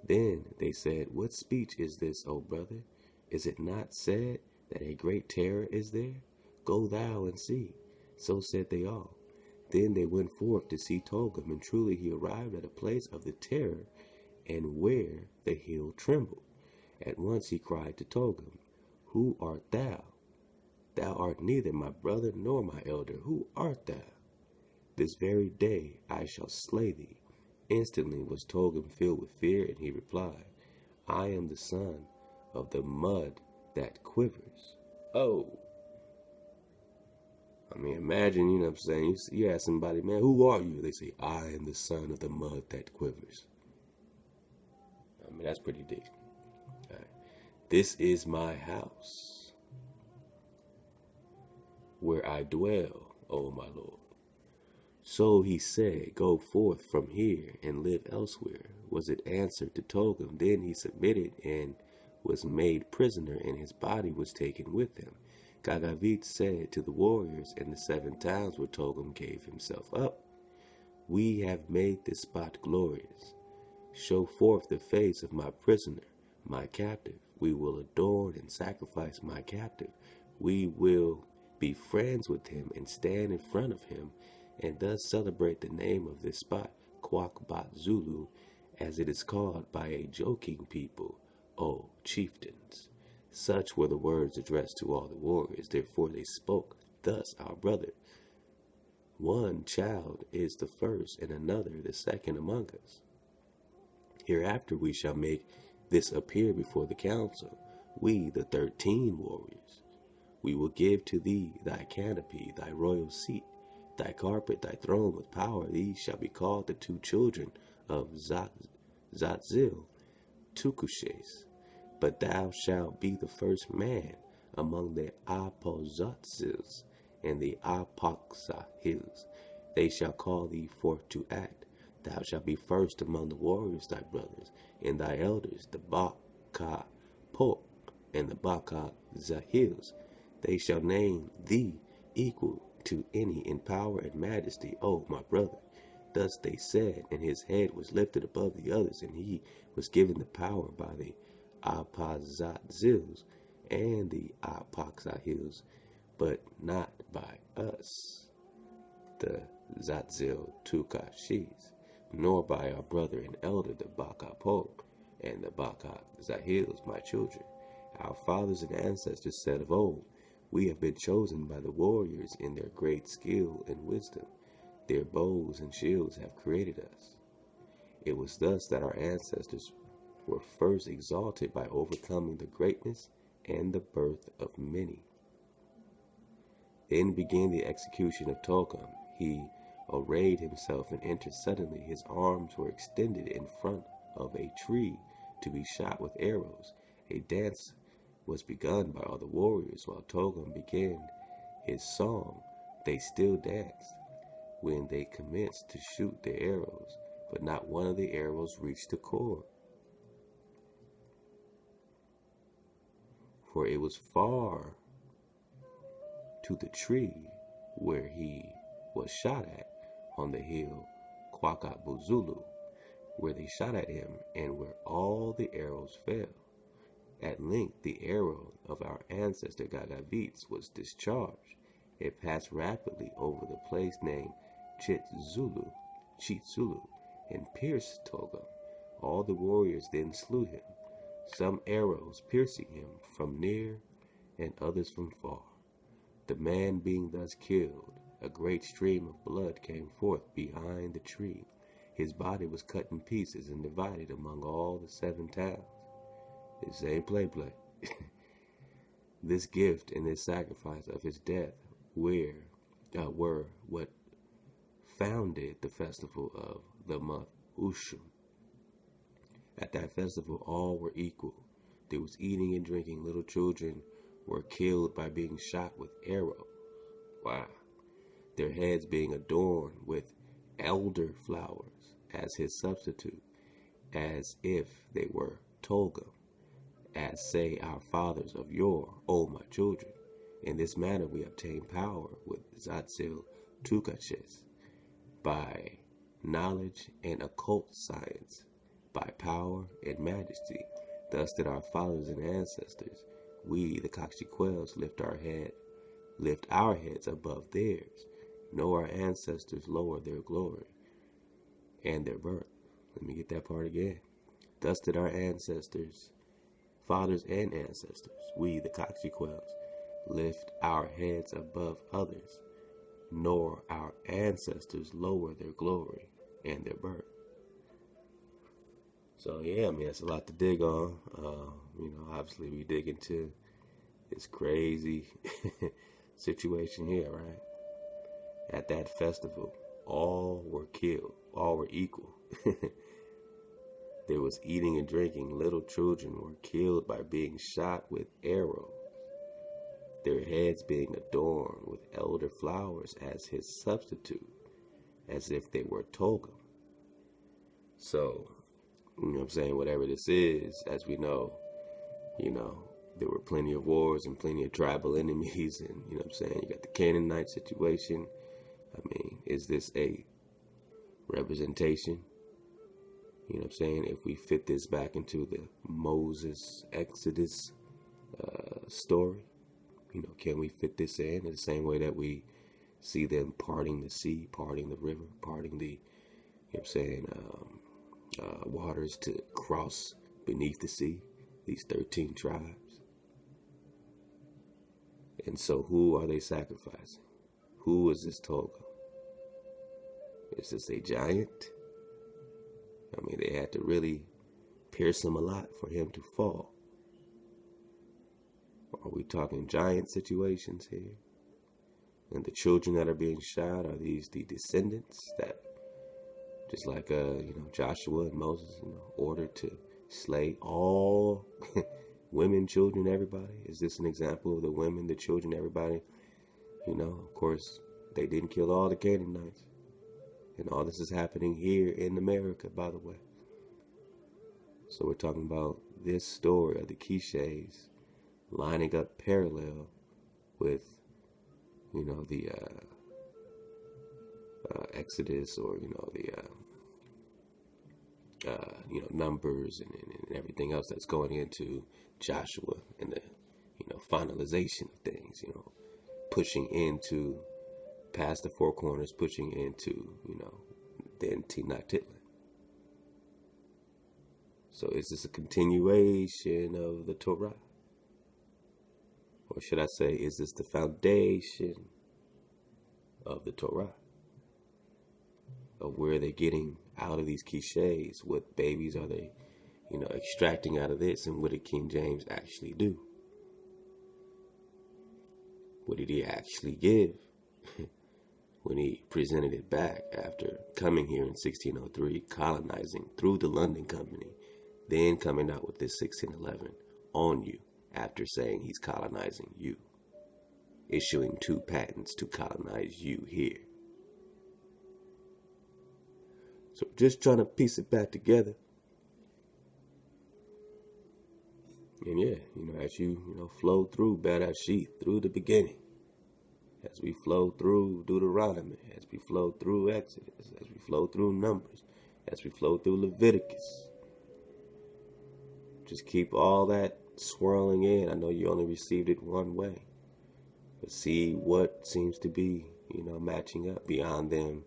Then they said, What speech is this, O brother? Is it not said that a great terror is there? Go thou and see. So said they all. Then they went forth to see Togum, and truly he arrived at a place of the terror, and where the hill trembled. At once he cried to Togum, Who art thou? Thou art neither my brother nor my elder. Who art thou? This very day I shall slay thee. Instantly was Togum filled with fear, and he replied, I am the son of the mud that quivers. Oh. I mean, imagine, you know what I'm saying, you ask somebody, man, who are you? They say, I am the son of the mud that quivers. I mean, that's pretty deep. All right. This is my house, where I dwell, O my Lord. So he said, Go forth from here and live elsewhere. Was it answered to Togum? Then he submitted and was made prisoner, and his body was taken with him. Gagavit said to the warriors in the 7 towns where Togum gave himself up, We have made this spot glorious. Show forth the face of my prisoner, my captive. We will adorn and sacrifice my captive. We will be friends with him and stand in front of him, and thus celebrate the name of this spot, Kwakbat Zulu, as it is called by a joking people, O chieftains. Such were the words addressed to all the warriors. Therefore they spoke thus, Our brother, one child is the first, and another the second among us. Hereafter we shall make this appear before the council, we the 13 warriors. We will give to thee thy canopy, thy royal seat, thy carpet, thy throne with power. These shall be called the 2 children of Zatzil, Tukushes. But thou shalt be the first man among the Apozatzils and the Apaksahils. They shall call thee forth to act. Thou shalt be first among the warriors, thy brothers, and thy elders, the Bakapok and the Bakazahils. They shall name thee equal to any in power and majesty, O my brother. Thus they said, and his head was lifted above the others, and he was given the power by the Apazatzils and the Apaksahils, but not by us, the Zatzil Tukashis, nor by our brother and elder, the Bakapok and the Bakazahils, my children. Our fathers and ancestors said of old, We have been chosen by the warriors in their great skill and wisdom. Their bows and shields have created us. It was thus that our ancestors were first exalted, by overcoming the greatness and the birth of many. Then began the execution of Togum. He arrayed himself and entered suddenly. His arms were extended in front of a tree to be shot with arrows. A dance was begun by all the warriors. While Togum began his song, they still danced. When they commenced to shoot their arrows, but not one of the arrows reached the core, for it was far to the tree where he was shot at on the hill Kwakabuzulu, where they shot at him, and where all the arrows fell. At length the arrow of our ancestor Gagavits was discharged. It passed rapidly over the place named Chitsulu, and pierced Togum. All the warriors then slew him, some arrows piercing him from near and others from far. The man being thus killed, a great stream of blood came forth behind the tree. His body was cut in pieces and divided among all the 7 towns. This ain't play. This gift and this sacrifice of his death were what founded the festival of the month Ushum. At that festival all were equal. There was eating and drinking. Little children were killed by being shot with arrow. Wow. Their heads being adorned with elder flowers as his substitute, as if they were Togum, as say our fathers of yore, O my children. In this manner we obtain power with Zatzil Tukaches, by knowledge and occult science, by power and majesty. Thus did our fathers and ancestors, we the Cakchiquels, lift our heads above theirs, know our ancestors lower their glory and their birth. Let me get that part again. Thus did our ancestors, fathers and ancestors, we, the Cakchiquels, lift our heads above others, nor our ancestors lower their glory and their birth. So yeah, I mean, that's a lot to dig on. Obviously we dig into this crazy situation here, right? At that festival, all were killed, all were equal. There was eating and drinking. Little children were killed by being shot with arrows, their heads being adorned with elder flowers as his substitute, as if they were toga. So, I'm saying, whatever this is, as we know, there were plenty of wars and plenty of tribal enemies, and you got the Canaanite situation. I mean, is this a representation? If we fit this back into the Moses Exodus story, can we fit this in the same way that we see them parting the sea, parting the river, parting the, waters to cross beneath the sea, these 13 tribes? And so who are they sacrificing? Who is this toga? Is this a giant? I mean, they had to really pierce him a lot for him to fall. Are we talking giant situations here? And the children that are being shot, are these the descendants that, just like Joshua and Moses, ordered to slay all women, children, everybody? Is this an example of the women, the children, everybody? Of course, they didn't kill all the Canaanites. And all this is happening here in America, by the way. So we're talking about this story of the Quiches lining up parallel with, the Exodus, or, Numbers and everything else that's going into Joshua and the, finalization of things, pushing into past the four corners, pushing into, then Tenochtitlan. So is this a continuation of the Torah? Or should I say, is this the foundation of the Torah? Of where they're getting out of these cliches? What babies are they, extracting out of this? And what did King James actually do? What did he actually give when he presented it back after coming here in 1603, colonizing through the London Company, then coming out with this 1611 on you after saying he's colonizing you, issuing 2 patents to colonize you here? So just trying to piece it back together. And yeah, as you, flow through Bereshit, through the beginning, as we flow through Deuteronomy, as we flow through Exodus, as we flow through Numbers, as we flow through Leviticus, just keep all that swirling in. I know you only received it one way, but see what seems to be, matching up beyond them,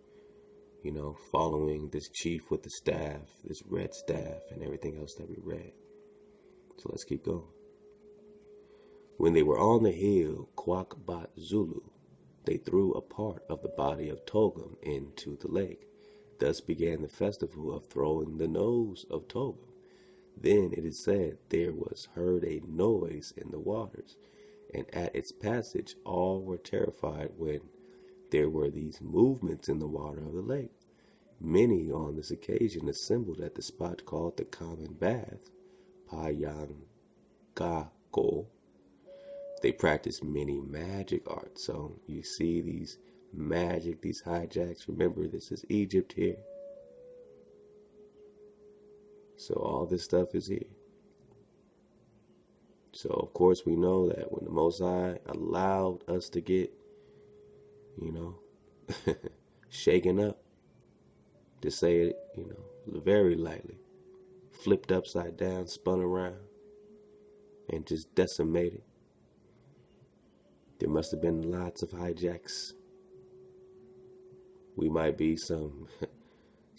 following this chief with the staff, this red staff, and everything else that we read. So let's keep going. When they were on the hill Quack-Bat Zulu, they threw a part of the body of Togam into the lake. Thus began the festival of throwing the nose of Togam. Then it is said there was heard a noise in the waters, and at its passage all were terrified when there were these movements in the water of the lake. Many on this occasion assembled at the spot called the common bath, Payangako. They practiced many magic arts. So you see these magic, these hijacks. Remember, this is Egypt here. So all this stuff is here. So of course we know that when the Most High allowed us to get, shaken up, to say it, very lightly, flipped upside down, spun around, and just decimated. There must have been lots of hijacks. We might be some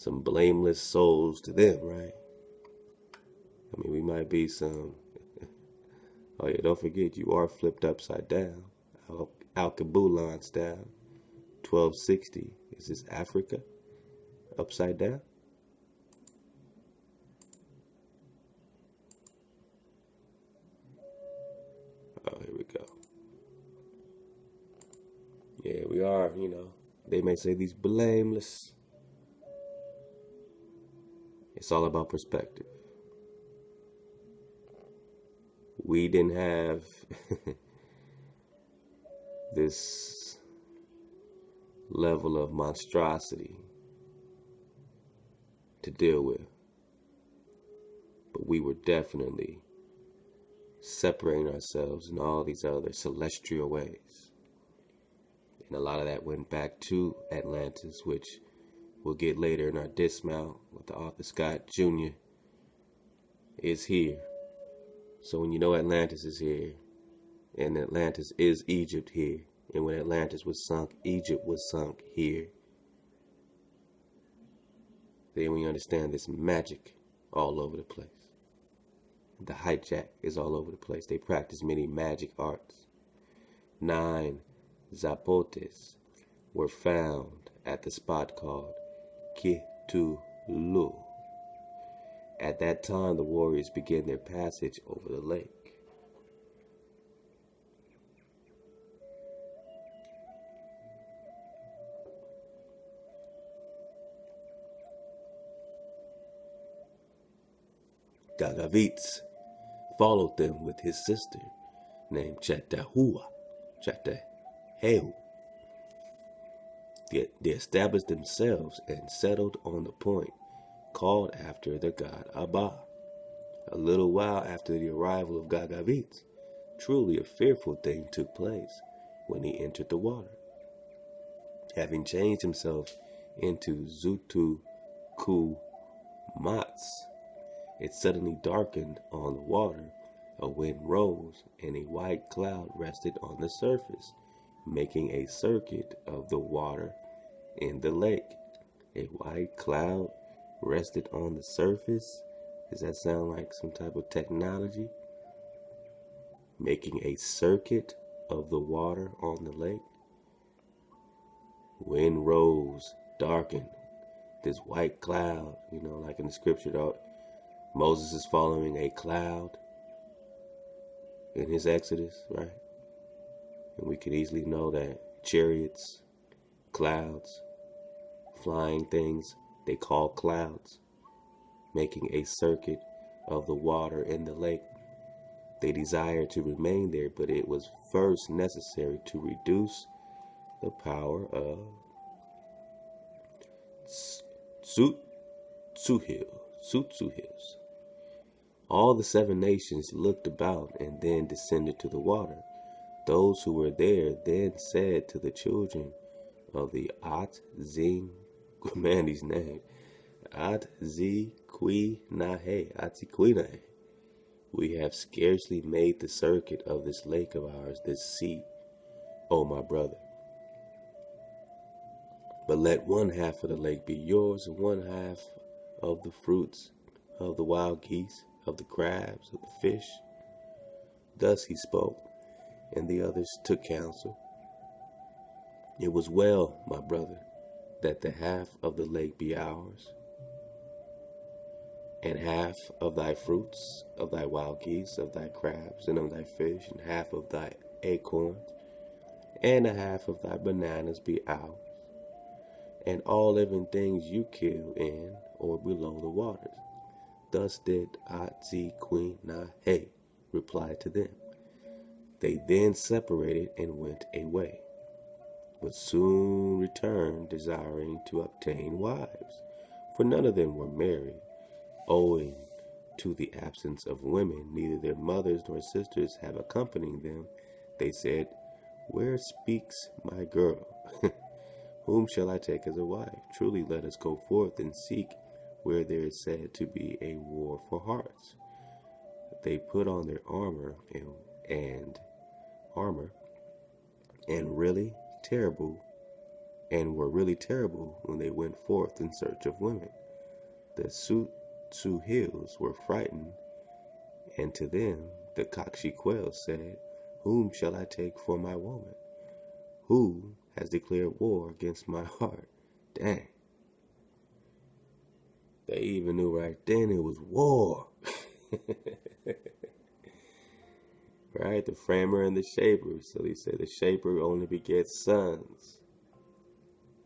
blameless souls to them, right? I mean, we might be some Oh yeah, don't forget you are flipped upside down. Alkebu-lan style. 1260. Is this Africa? Upside down? Oh, here we go. Yeah, we are, they may say these blameless. It's all about perspective. We didn't have this level of monstrosity to deal with. But we were definitely separating ourselves in all these other celestial ways. And a lot of that went back to Atlantis, which we'll get later in our dismount with the author Scott Jr. is here. So when you know Atlantis is here, and Atlantis is Egypt here, and when Atlantis was sunk, Egypt was sunk here, then we understand this magic all over the place. The hijack is all over the place. They practice many magic arts. 9 zapotes were found at the spot called Cakchiquels. At that time, the warriors began their passage over the lake. Gagavitz followed them with his sister, named Chatahua. They established themselves and settled on the point called after the god Abba. A little while after the arrival of Gagavitz, truly a fearful thing took place when he entered the water. Having changed himself into Zutu Kumats, it suddenly darkened on the water. A wind rose, and a white cloud rested on the surface, making a circuit of the water in the lake. A white cloud rested on the surface? Does that sound like some type of technology? Making a circuit of the water on the lake? Wind rose, darkened. This white cloud, like in the scripture, Moses is following a cloud in his Exodus, right? And we can easily know that chariots, clouds, flying things, they call clouds, making a circuit of the water in the lake. They desired to remain there, but it was first necessary to reduce the power of Cakchiquels. All the 7 nations looked about and then descended to the water. Those who were there then said to the children of the Atzing, man, these names, Atziquinahe, we have scarcely made the circuit of this lake of ours, this sea, O my brother. But let one half of the lake be yours, and one half of the fruits of the wild geese, of the crabs, of the fish. Thus he spoke, and the others took counsel. It was well, my brother, that the half of the lake be ours, and half of thy fruits, of thy wild geese, of thy crabs, and of thy fish, and half of thy acorns, and a half of thy bananas be ours, and all living things you kill in or below the waters. Thus did Atziquinahe reply to them. They then separated and went away, but soon returned, desiring to obtain wives, for none of them were married. Owing to the absence of women, neither their mothers nor sisters have accompanied them. They said, "Where speaks my girl? Whom shall I take as a wife? Truly let us go forth and seek where there is said to be a war for hearts." They put on their armor and were really terrible when they went forth in search of women. The Cakchiquels were frightened, and to them the Cakchiquels said, "Whom shall I take for my woman? Who has declared war against my heart?" Dang. They even knew right then it was war. Right? The framer and the shaper. So they said the shaper only begets sons.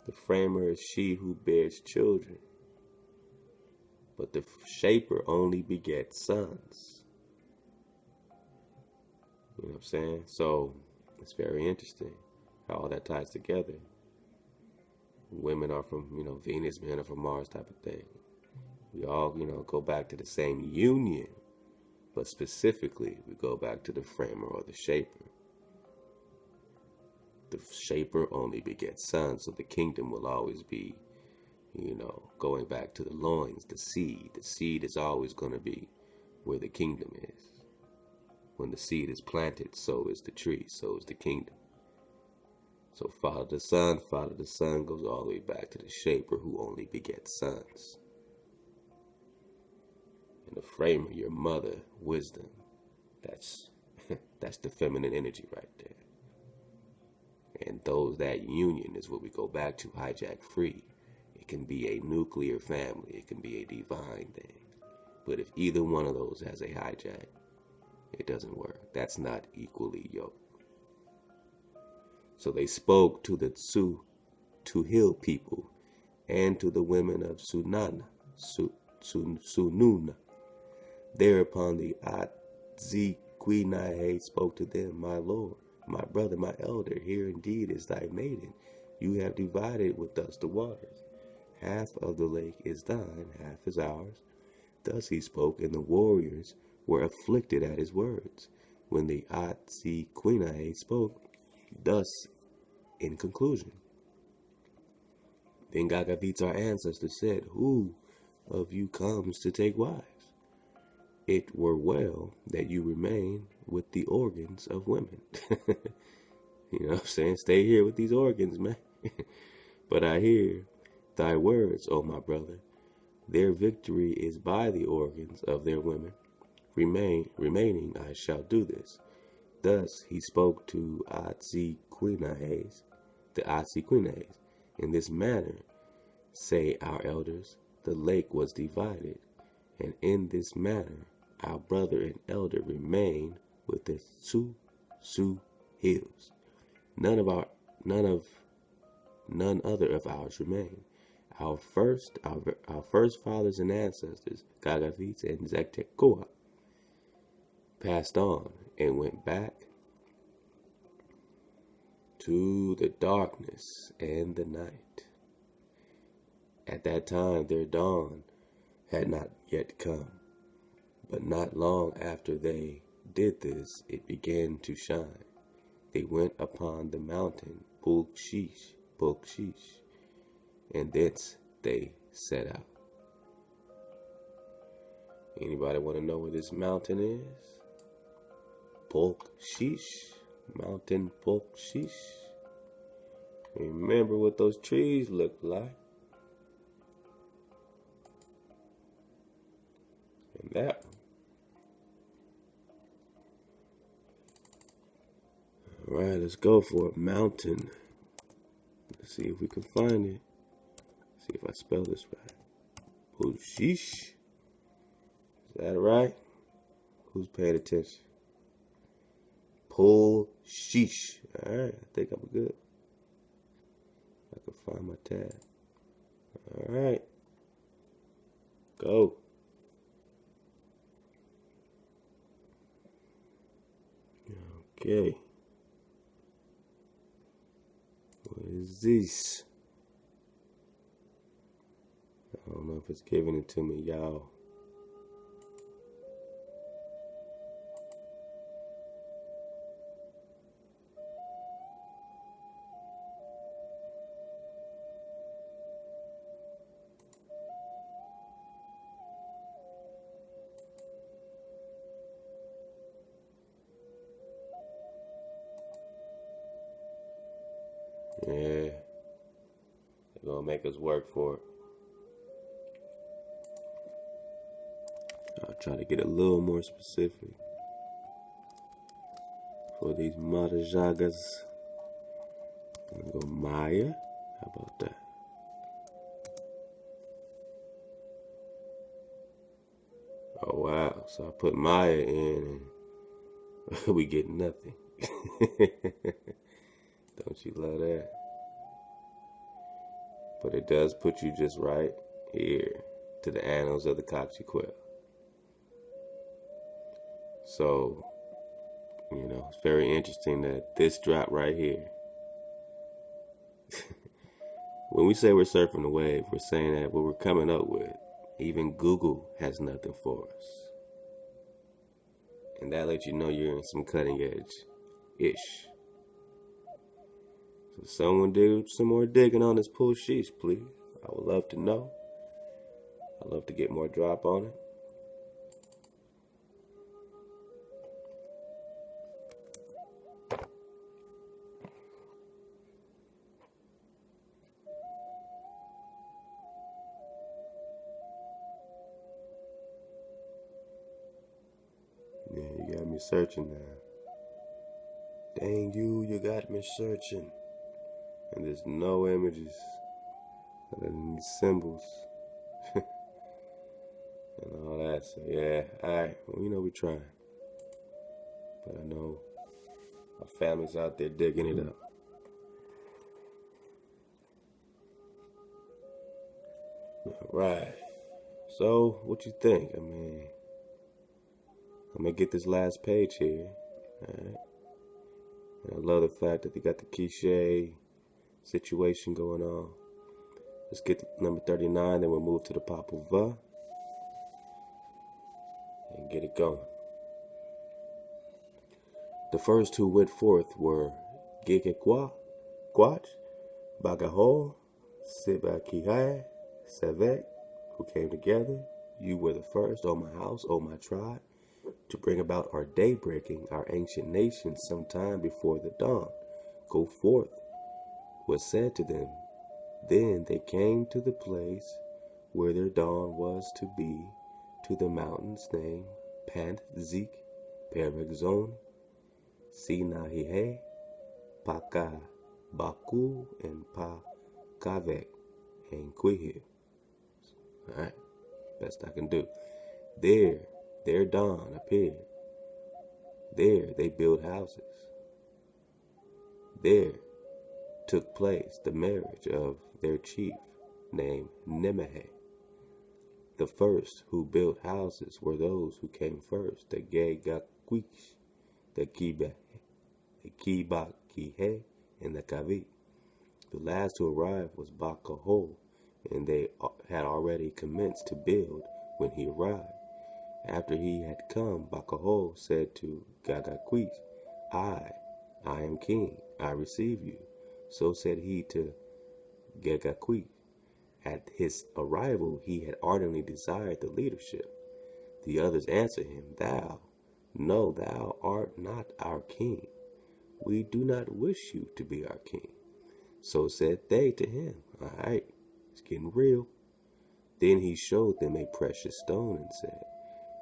The framer is she who bears children. But the shaper only begets sons. You know what I'm saying? So it's very interesting how all that ties together. Women are from, Venus, men are from Mars type of thing. We all, go back to the same union. But specifically, we go back to the framer or the shaper. The shaper only begets sons, so the kingdom will always be, going back to the loins, the seed. The seed is always going to be where the kingdom is. When the seed is planted, so is the tree, so is the kingdom. So follow the sun goes all the way back to the shaper who only begets sons. And the framer, your mother, wisdom, that's the feminine energy right there. And that union is what we go back to, hijack free. It can be a nuclear family, it can be a divine thing. But if either one of those has a hijack, it doesn't work. That's not equally yoked. So they spoke to the Hill people and to the women of Sununa. Thereupon the Cakchiquels spoke to them, "My lord, my brother, my elder, here indeed is thy maiden. You have divided with us the waters. Half of the lake is thine, half is ours." Thus he spoke, and the warriors were afflicted at his words. When the Cakchiquels spoke thus in conclusion, then Gagavits, our ancestor, said, "Who of you comes to take wives? It were well that you remain with the organs of women." You know what I'm saying? Stay here with these organs, man. "But I hear thy words, O my brother. Their victory is by the organs of their women. Remaining, I shall do this." Thus he spoke to the Cakchiquels. "In this manner, say our elders, the lake was divided, and in this manner our brother and elder remain with the Hills. None other of ours remain. Our first fathers and ancestors, Gagavits and Cakchiquels, passed on and went back to the darkness and the night. At that time their dawn had not yet come, but not long after they did this, it began to shine. They went upon the mountain Bulkshish, and thence they set out." Anybody want to know where this mountain is? Bulkshish, Mountain Bulkshish. Remember what those trees look like. And that one. Alright, let's go for a mountain. Let's see if we can find it. See if I spell this right. Bulkshish. Is that right? Who's paying attention? Bulkshish. Alright, I think I'm good. I can find my tab. Alright. Go. Okay. What is this? I don't know if it's giving it to me, y'all. Yeah, they're gonna make us work for it. I'll try to get a little more specific. for these Marajagas. I'm gonna go Maya. How about that? Oh wow, so I put Maya in and we get nothing. Don't you love that? But it does put you just right here to the annals of the Cakchiquels. So, you know, it's very interesting that this drop right here, when we say we're surfing the wave, we're saying that what we're coming up with, even Google has nothing for us. And that lets you know you're in some cutting edge-ish. So someone do some more digging on this pull sheesh, please. I would love to know. I'd love to get more drop on it. Yeah, you got me searching now. Dang you got me searching. And there's no images other than these symbols and all that. So yeah, alright. Well, you know we're trying. But I know our family's out there digging it up. Alright. So, what you think? I mean, I'm gonna get this last page here. Alright. And I love the fact that they got the quiche situation going on. Let's get to number 39, then we'll move to the Popol and get it going. The first who went forth were Cakchiquels, Bagaho, Sebakihai, Sevek, who came together. You were the first, O my house, O my tribe, to bring about our day breaking, our ancient nation, sometime before the dawn. Go forth, was said to them. Then they came to the place where their dawn was to be, to the mountains named Pantzik, Peregzon, Sinahihe, Paka, Baku, and Pakavek, and Quihil. Alright, best I can do. There, their dawn appeared. There they built houses. There took place the marriage of their chief, named Nemehe. The first who built houses were those who came first, the Cakchiquels, the Kibakihe, and the Kavi. The last to arrive was Bakaho, and they had already commenced to build when he arrived. After he had come, Bakaho said to Cakchiquels, I am king, I receive you. So said he to Cakchiquels. At his arrival, he had ardently desired the leadership. The others answered him, Thou art not our king. We do not wish you to be our king. So said they to him, All right, it's getting real. Then he showed them a precious stone and said,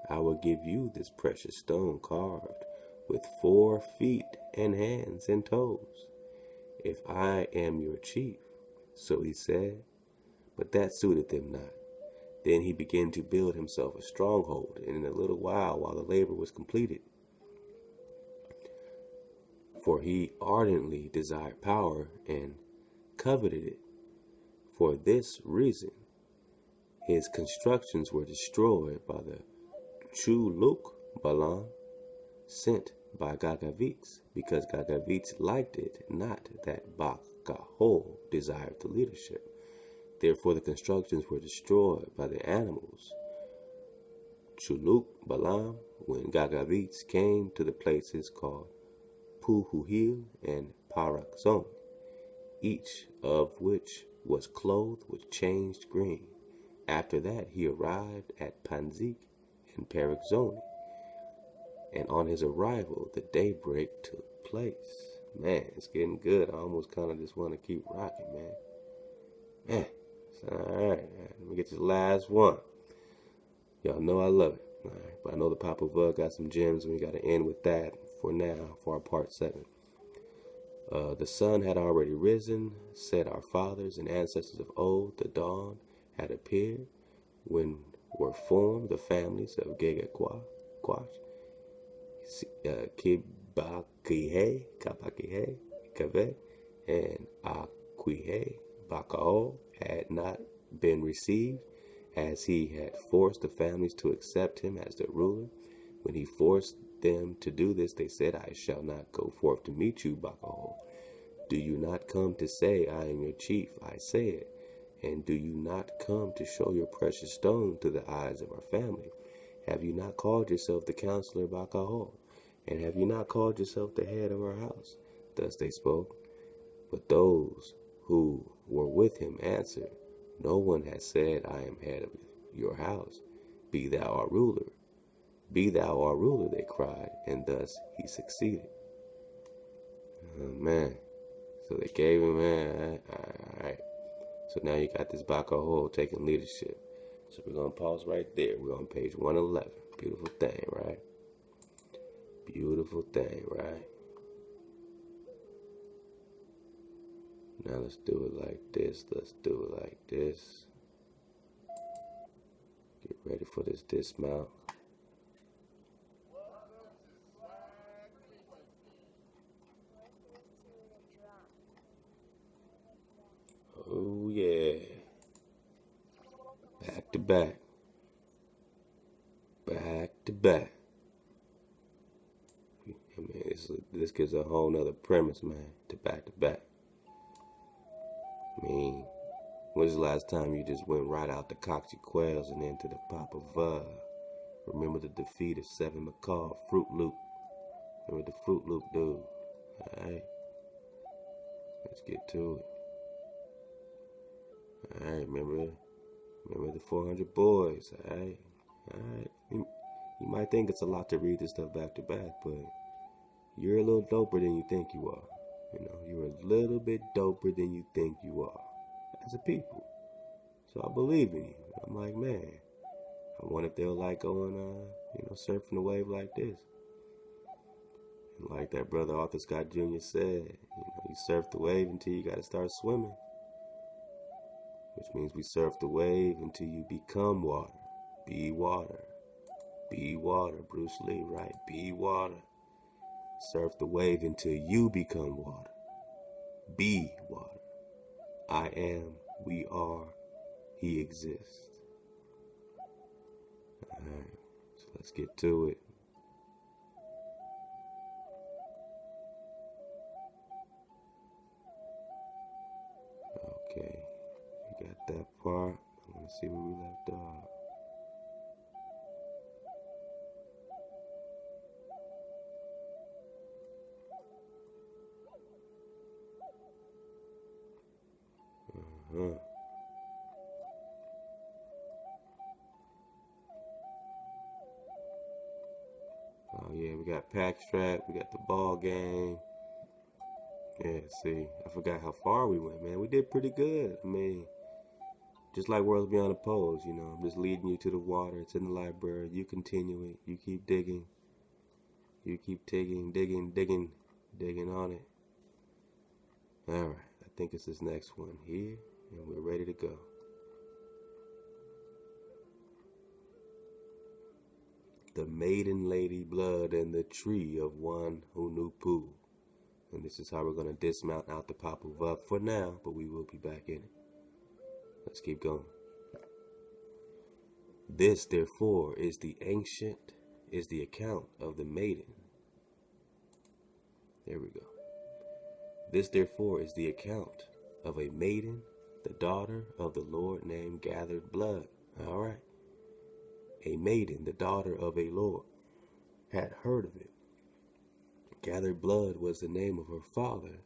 I will give you this precious stone carved with 4 feet and hands and toes, if I am your chief. So he said, but that suited them not. Then he began to build himself a stronghold, and in a little while the labor was completed, for he ardently desired power and coveted it. For this reason, his constructions were destroyed by the Chuluk-Balan sent by Cakchiquels, because Cakchiquels liked it not that Bakaho desired the leadership. Therefore the constructions were destroyed by the animals. Chuluk-Balan, when Cakchiquels came to the places called Puhuhil and Parakzon, each of which was clothed with changed green. After that he arrived at Pantzik and Peregzoni, and on his arrival the daybreak took place. Man, it's getting good. I almost kind of just want to keep rocking, man. Alright, let me get this last one. Y'all know I love it. Alright, but I know the Popol got some gems, and we got to end with that. for now, for our part 7. The sun had already risen, said our fathers and ancestors of old. The dawn had appeared, when were formed the families of Cakchiquels, Cakchiquels, Kave, and Papal had not been received, as he had forced the families to accept him as their ruler. When he forced them to do this, they said, I shall not go forth to meet you, Papal. Do you not come to say, I am your chief? I said, and do you not come to show your precious stone to the eyes of our family? Have you not called yourself the counselor, Papal? And have you not called yourself the head of our house? Thus they spoke. But those who were with him answered, no one has said, I am head of your house. Be thou our ruler. Be thou our ruler, they cried, and thus he succeeded. Oh, man. So they gave him, man. All right. So now you got this Papal taking leadership. So we're going to pause right there. We're on page 111. Beautiful thing, right? Beautiful thing, right? Now let's do it like this. Let's do it like this. Get ready for this dismount. Oh yeah. Back to back. Back to back. I mean, this gives a whole nother premise, man, to back to back. I mean, when's the last time you just went right out the Cakchiquels and into the Popol? Remember the defeat of 7 Macaw, Fruit Loop. Remember the Fruit Loop dude. Alright. Let's get to it. Alright, remember the 400 boys. Alright. You might think it's a lot to read this stuff back to back, but you're a little doper than you think you are. You know, you're a little bit doper than you think you are as a people. So I believe in you. I'm like, man, I wonder if they'll like going, surfing the wave like this. And like that brother Arthur Scott Jr. said, you surf the wave until you got to start swimming. Which means we surf the wave until you become water. Be water. Be water. Bruce Lee, right? Be water. Surf the wave until you become water. Be water. I am, we are, he exists. Alright, so let's get to it. Okay, we got that part. I want to see where we left off. Oh yeah, we got pack strap, we got the ball game. Yeah, see, I forgot how far we went, man. We did pretty good. I mean, just like Worlds Beyond the Poles, I'm just leading you to the water. It's in the library. You continue it. You keep digging. You keep digging on it. Alright, I think it's this next one here, and we're ready to go. The maiden lady blood and the tree of one who knew Pooh. And this is how we're going to dismount out the Popol for now, but we will be back in it. Let's keep going. This, therefore, is the account of the maiden. There we go. This, therefore, is the account of a maiden, the daughter of the Lord named Gathered Blood. All right. A maiden, the daughter of a lord, had heard of it. Gathered Blood was the name of her father,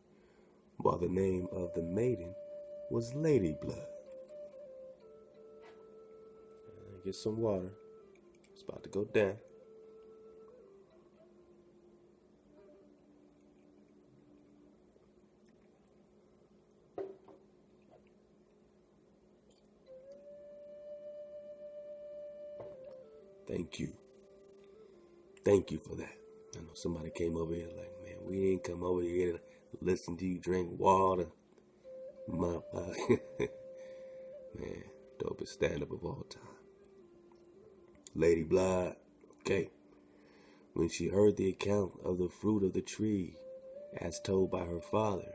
while the name of the maiden was Lady Blood. Get some water. It's about to go down. Thank you. Thank you for that. I know somebody came over here like, man, we ain't come over here to listen to you drink water. Man, dopest stand-up of all time. Lady Blood, okay. When she heard the account of the fruit of the tree, as told by her father,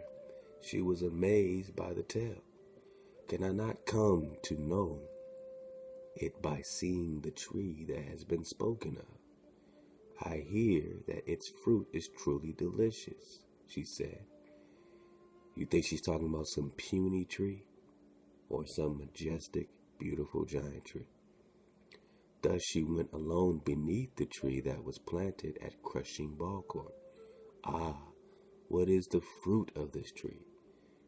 she was amazed by the tale. Can I not come to know it by seeing the tree that has been spoken of? I hear that its fruit is truly delicious, she said. You think she's talking about some puny tree or some majestic, beautiful giant tree? Thus she went alone beneath the tree that was planted at Crushing Ball Court. Ah, what is the fruit of this tree?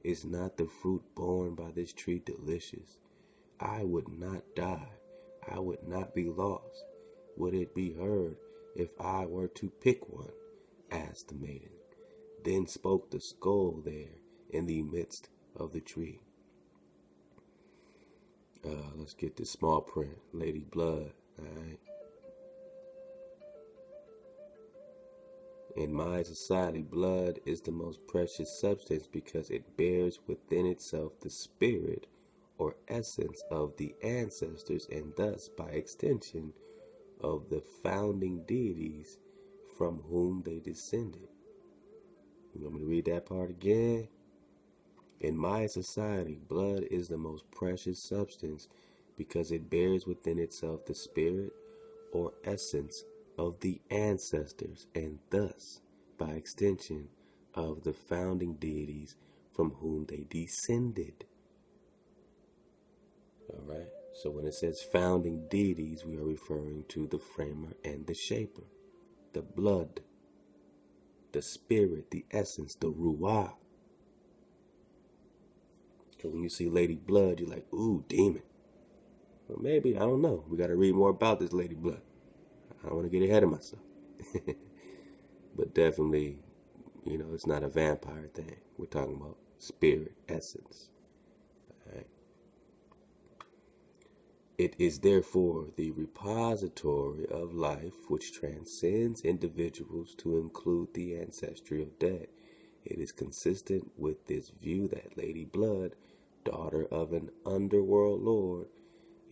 Is not the fruit borne by this tree delicious? I would not die. I would not be lost. Would it be heard if I were to pick one? Asked the maiden. Then spoke the skull there in the midst of the tree. Let's get this small print. Lady Blood, alright? In my society, blood is the most precious substance because it bears within itself the spirit or essence of the ancestors and thus, by extension, of the founding deities from whom they descended. You want me to read that part again? In my society, blood is the most precious substance because it bears within itself the spirit or essence of the ancestors and thus, by extension, of the founding deities from whom they descended. Alright, so when it says founding deities, we are referring to the framer and the shaper, the blood, the spirit, the essence, the ruah. So when you see Lady Blood, you're like, ooh, demon. Well, maybe, I don't know. We got to read more about this Lady Blood. I don't want to get ahead of myself. But definitely, you know, it's not a vampire thing. We're talking about spirit, essence. All right. It is therefore the repository of life which transcends individuals to include the ancestry of dead. It is consistent with this view that Lady Blood, daughter of an underworld lord,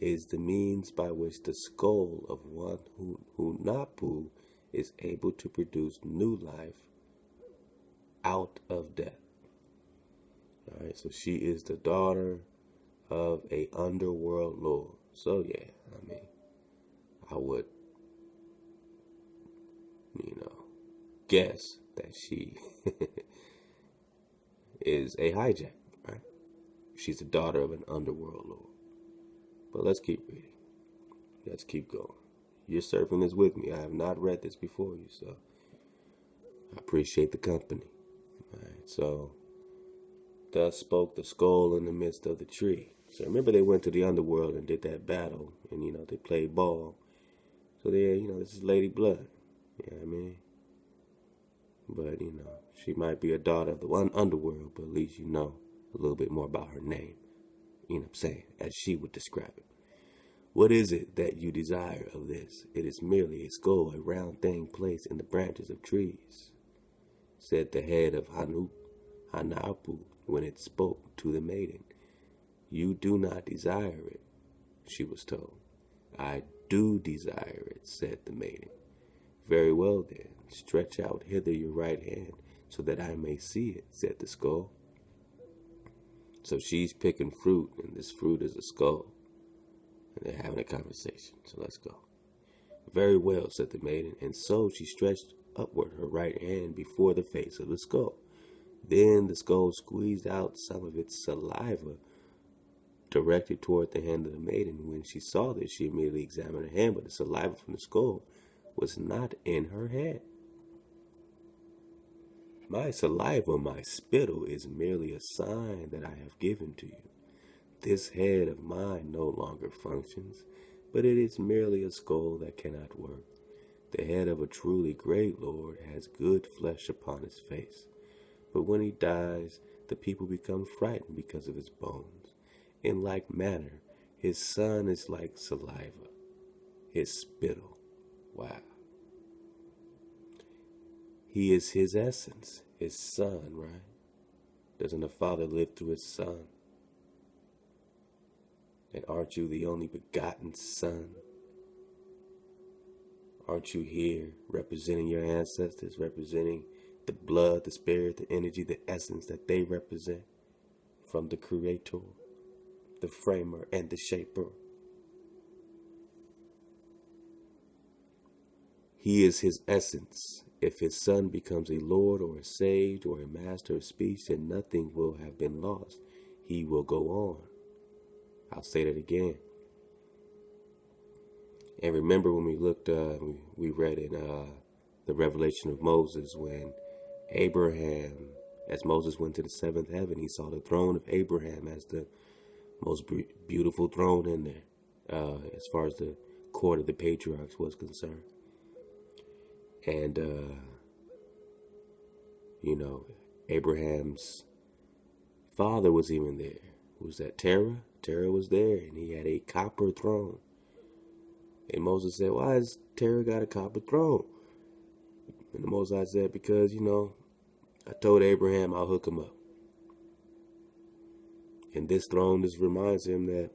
is the means by which the skull of one who Napu is able to produce new life out of death. All right, so she is the daughter of a underworld lord. So yeah, I mean, I would, guess that she is a hijack, right? She's the daughter of an underworld lord. But let's keep reading. Let's keep going. You're surfing this with me. I have not read this before you, so I appreciate the company. All right, so thus spoke the skull in the midst of the tree. So remember they went to the underworld and did that battle, and they played ball. So there, this is Lady Blood. You know what I mean? But she might be a daughter of the one underworld, but at least you know a little bit more about her name. You know what I'm saying? As she would describe it. What is it that you desire of this? It is merely a skull, a round thing placed in the branches of trees, said the head of Hanapu when it spoke to the maiden. You do not desire it, she was told. I do desire it, said the maiden. Very well then, stretch out hither your right hand so that I may see it, said the skull. So she's picking fruit, and this fruit is a skull. And they're having a conversation, so let's go. Very well, said the maiden, and so she stretched upward her right hand before the face of the skull. Then the skull squeezed out some of its saliva directed toward the hand of the maiden. When she saw this, she immediately examined her hand, but the saliva from the skull was not in her hand. My saliva, my spittle, is merely a sign that I have given to you. This head of mine no longer functions, but it is merely a skull that cannot work. The head of a truly great lord has good flesh upon his face, but when he dies, the people become frightened because of his bones. In like manner, his son is like saliva, his spittle. Wow. He is his essence, his son, right? Doesn't the Father live through his Son? And aren't you the only begotten Son? Aren't you here representing your ancestors, representing the blood, the spirit, the energy, the essence that they represent from the Creator, the Framer, and the Shaper? He is his essence. If his Son becomes a Lord or a sage or a master of speech, then nothing will have been lost. He will go on. I'll say that again. And remember when we looked, we read in the Revelation of Moses, when Abraham, as Moses went to the seventh heaven, he saw the throne of Abraham as the most beautiful throne in there, as far as the court of the patriarchs was concerned. And, Abraham's father was even there. Who was that? Terah? Terah was there, and he had a copper throne. And Moses said, why has Terah got a copper throne? And the Most High said, because, I told Abraham I'll hook him up. And this throne just reminds him that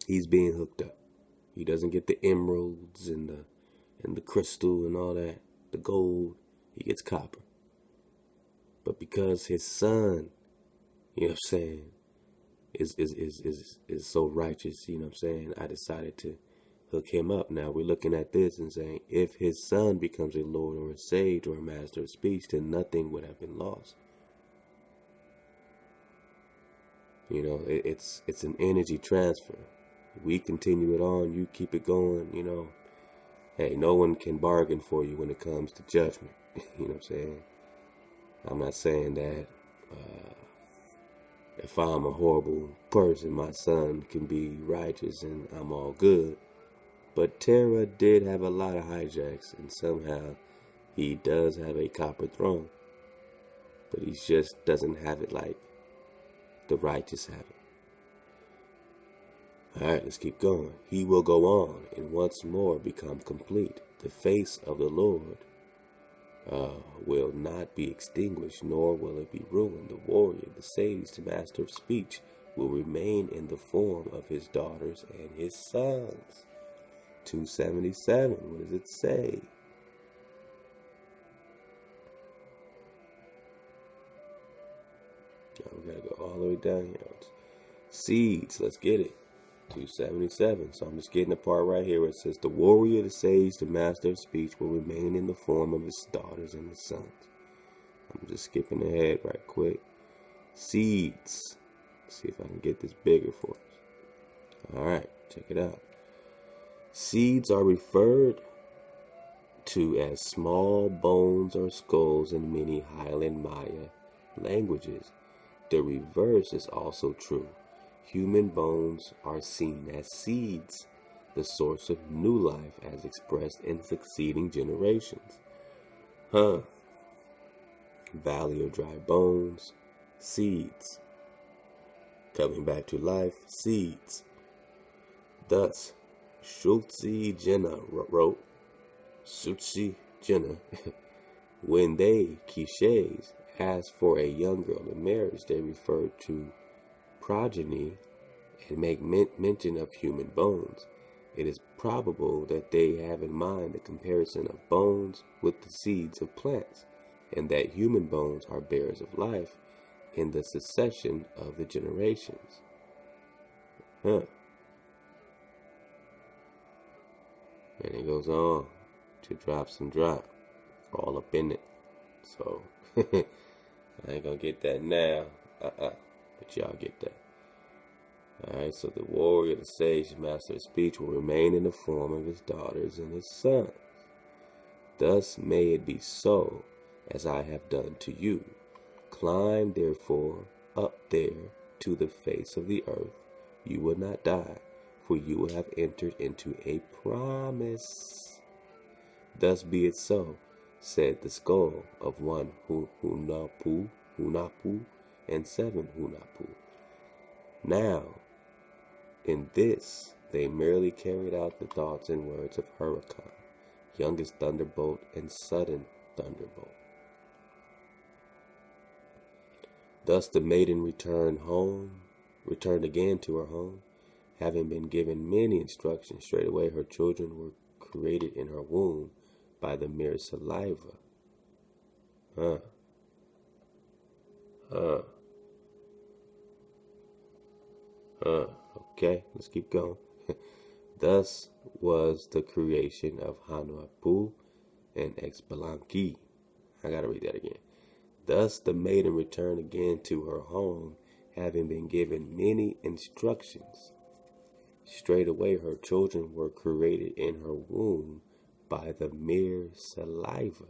he's being hooked up. He doesn't get the emeralds and the crystal and all that, the gold. He gets copper. But because his Son, is so righteous, I decided to hook him up. Now we're looking at this and saying, if his Son becomes a Lord or a sage or a master of speech, then nothing would have been lost. It's an energy transfer. We continue it on, you keep it going, Hey, no one can bargain for you when it comes to judgment. You know what I'm saying? I'm not saying that if I'm a horrible person, my son can be righteous and I'm all good. But Terah did have a lot of hijacks, and somehow he does have a copper throne. But he just doesn't have it like the righteous have it. Alright, let's keep going. He will go on and once more become complete. The face of the Lord will not be extinguished, nor will it be ruined. The warrior, the sage, the master of speech will remain in the form of his daughters and his sons. 277, what does it say? We gotta go all the way down here. Seeds, let's get it. 277. So I'm just getting the part right here where it says, the warrior, the sage, the master of speech will remain in the form of his daughters and his sons. I'm just skipping ahead right quick. Seeds. Let's see if I can get this bigger for us. Alright, check it out. Seeds are referred to as small bones or skulls in many Highland Maya languages. The reverse is also true. Human bones are seen as seeds, the source of new life as expressed in succeeding generations. Valley of dry bones, seeds. Coming back to life, seeds. Thus, Shultzi Jenna wrote, when they, cliches, asked for a young girl in marriage, they referred to progeny and make mention of human bones. It is probable that they have in mind the comparison of bones with the seeds of plants, and that human bones are bearers of life in the succession of the generations. And it goes on to drop some drop all up in it. So I ain't gonna get that now. But y'all get that. Alright, so the warrior, the sage, the master of speech will remain in the form of his daughters and his sons. Thus may it be so, as I have done to you. Climb therefore up there to the face of the earth. You will not die, for you will have entered into a promise. Thus be it so, said the skull of one Hunapu, and 7 Hunapu. Now, in this, they merely carried out the thoughts and words of Huracan, youngest thunderbolt and sudden thunderbolt. Thus the maiden returned again to her home, having been given many instructions. Straightway her children were created in her womb by the mere saliva. Okay, let's keep going. Thus was the creation of Hanuapu and Exbalanki. I gotta read that again. Thus the maiden returned again to her home, having been given many instructions. Straightway her children were created in her womb by the mere saliva.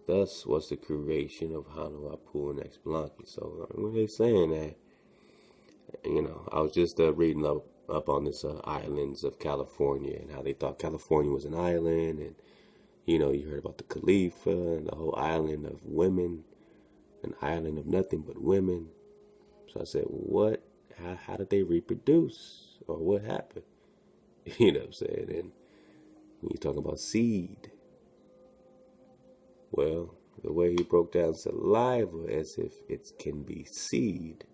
Thus was the creation of Hanuapu and Exbalanki. So when they're saying that, I was just reading up on this islands of California and how they thought California was an island, and you heard about the Khalifa and the whole island of women, an island of nothing but women. So I said, what? How did they reproduce, or what happened? You know what I'm saying? And when you talk about seed, well, the way he broke down saliva as if it can be seed.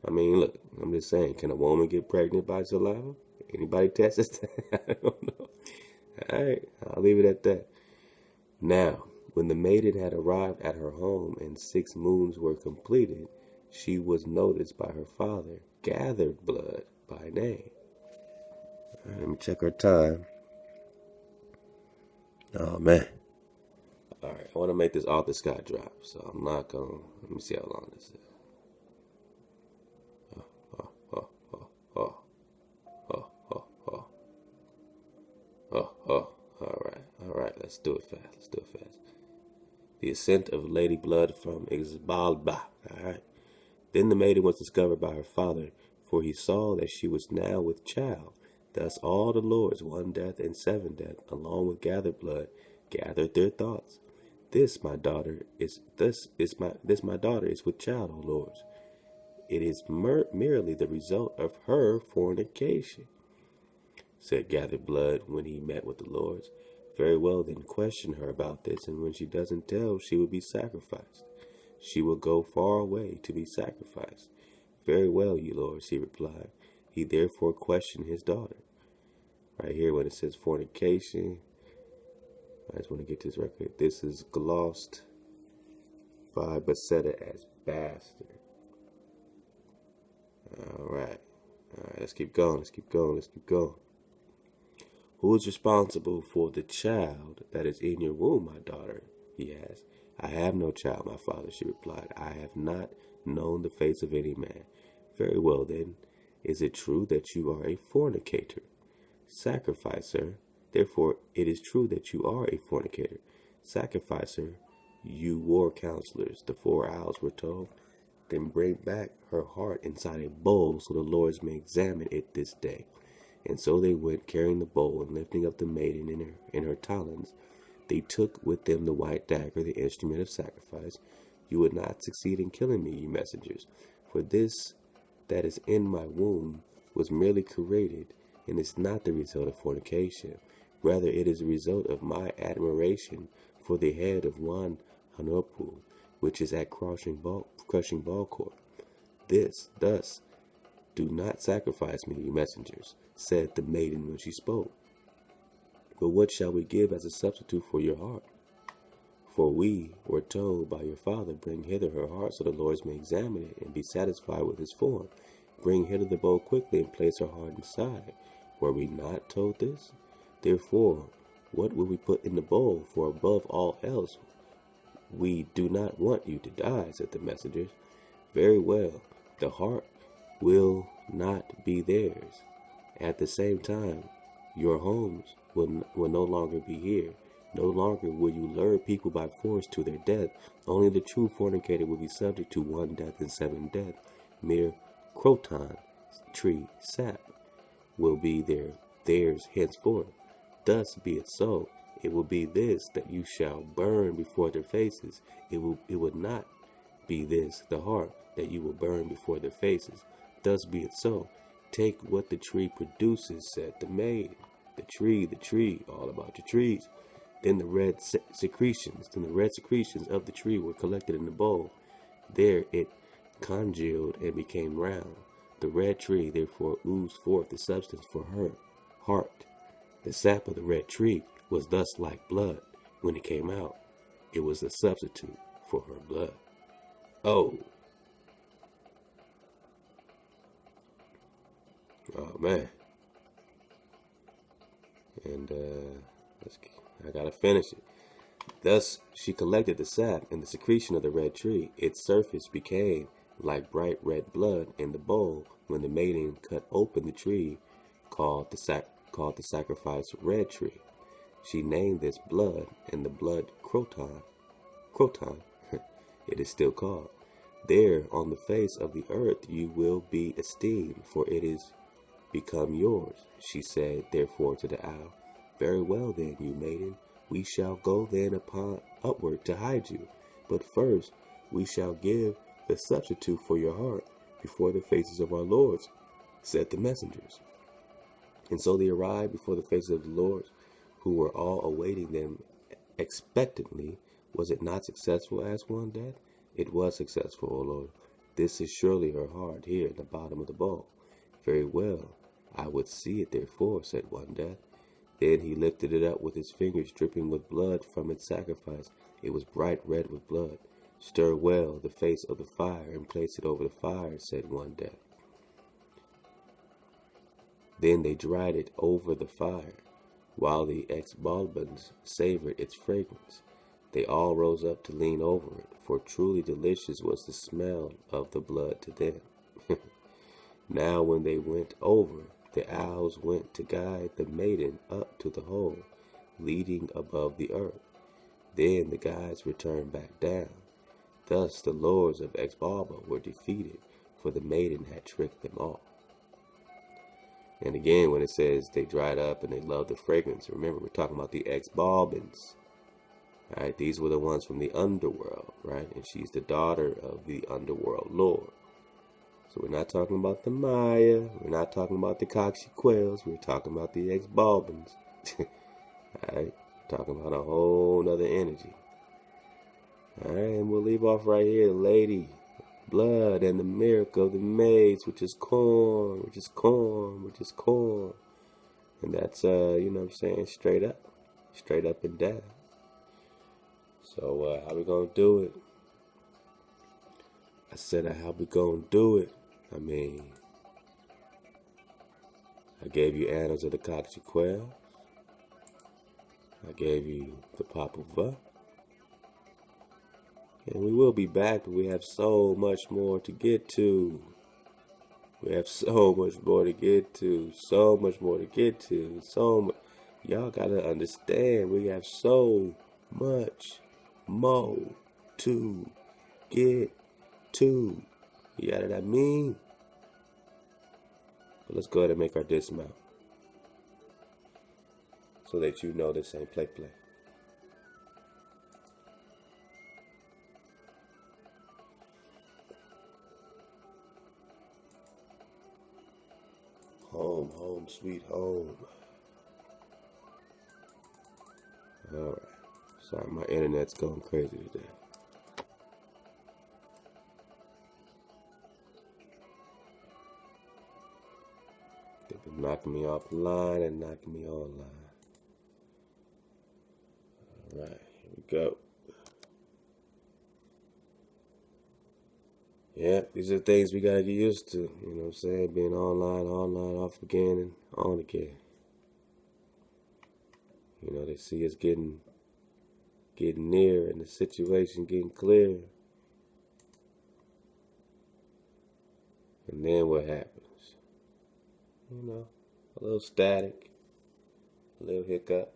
I mean, look, I'm just saying, can a woman get pregnant by saliva? Anybody test this? I don't know. All right, I'll leave it at that. Now, when the maiden had arrived at her home and 6 moons were completed, she was noticed by her father, Gathered Blood by name. All right, let me check our time. Oh, man. All right, I want to make this Arthur Scott drop, so I'm not going to, let me see how long this is. All right, let's do it fast. The ascent of Lady Blood from Ixbalba. All right. Then the maiden was discovered by her father, for he saw that she was now with child. Thus all the lords, 1 death and 7 death, along with Gathered Blood, gathered their thoughts. This my daughter is with child, O lords. It is merely the result of her fornication, said Gathered Blood when he met with the lords. Very well, then question her about this, and when she doesn't tell, she will be sacrificed. She will go far away to be sacrificed. Very well, you lords, he replied. He therefore questioned his daughter. Right here when it says fornication, I just want to get this record. This is glossed by Basetta as bastard. All right, let's keep going. Who is responsible for the child that is in your womb, my daughter? He asked. I have no child, my father, she replied. I have not known the face of any man. Very well, then. Is it true that you are a fornicator? Sacrificer. Therefore, it is true that you are a fornicator. Sacrificer, you war counselors, the 4 owls were told. Then bring back her heart inside a bowl so the lords may examine it this day. And so they went, carrying the bowl and lifting up the maiden in her talons. They took with them the white dagger, the instrument of sacrifice. You would not succeed in killing me, you messengers, for this that is in my womb was merely created, and is not the result of fornication. Rather, it is the result of my admiration for the head of one Hanuapu, which is at crushing ball court. Thus, do not sacrifice me, you messengers, said the maiden when she spoke. But what shall we give as a substitute for your heart? For we were told by your father, bring hither her heart so the lords may examine it and be satisfied with its form. Bring hither the bowl quickly and place her heart inside. Were we not told this? Therefore, what will we put in the bowl? For above all else, we do not want you to die, said the messengers. Very well, the heart will not be theirs. At the same time, your homes will no longer be here. No longer will you lure people by force to their death. Only the true fornicator will be subject to 1 death and 7 death. Mere croton tree sap will be theirs henceforth. Thus be it so. It will be this that you shall burn before their faces. It would not be this, the heart, that you will burn before their faces. Thus be it so. Take what the tree produces, said the maid. The tree, all about the trees. Then the red secretions of the tree were collected in the bowl. There it congealed and became round. The red tree therefore oozed forth the substance for her heart. The sap of the red tree was thus like blood. When it came out, it was a substitute for her blood. Oh man. And I gotta finish it. Thus she collected the sap and the secretion of the red tree. Its surface became like bright red blood in the bowl when the maiden cut open the tree called the sacrifice red tree. She named this blood, and the blood croton it is still called. There on the face of the earth you will be esteemed, for it is become yours. She said therefore to the owl, Very well then, you maiden, we shall go then upward to hide you. But first we shall give the substitute for your heart before the faces of our lords, said the messengers. And so they arrived before the faces of the lords, who were all awaiting them expectantly. Was it not successful? Asked one death. It was successful, O Lord. This is surely her heart here at the bottom of the bowl. Very well, I would see it therefore, said one death. Then he lifted it up with his fingers dripping with blood from its sacrifice. It was bright red with blood. Stir well the face of the fire and place it over the fire, said one death. Then they dried it over the fire, while the ex-Balbans savored its fragrance. They all rose up to lean over it, for truly delicious was the smell of the blood to them. Now when they went over, the owls went to guide the maiden up to the hole, leading above the earth. Then the guides returned back down. Thus the lords of Exbalba were defeated, for the maiden had tricked them all. And again, when it says they dried up and they loved the fragrance, remember we're talking about the Exbalbans. Alright, these were the ones from the underworld, right? And she's the daughter of the underworld lord. So we're not talking about the Maya, we're not talking about the Cakchiquels, we're talking about the Exbalbans. Alright, talking about a whole nother energy. Alright, and we'll leave off right here, lady. Blood and the milk of the maize, which is corn, which is corn, which is corn. And that's, you know what I'm saying, straight up and down. So, how we gonna do it? I said, how we gonna do it? I mean, I gave you Annals of the Cakchiquels. I gave you the Popol. And we will be back, but we have so much more to get to. We have so much more to get to. So much more to get to. Y'all gotta understand, we have so much more to get to. You got what I mean? But let's go ahead and make our dismount, so that you know this ain't play. Home, home, sweet home. Alright. Sorry, my internet's going crazy today. They've been knocking me offline and knocking me online. Alright, here we go. Yeah, these are things we gotta get used to, you know what I'm saying? Being online, off again, and on again. You know, they see us getting near and the situation getting clear. And then what happens? You know, a little static, a little hiccup.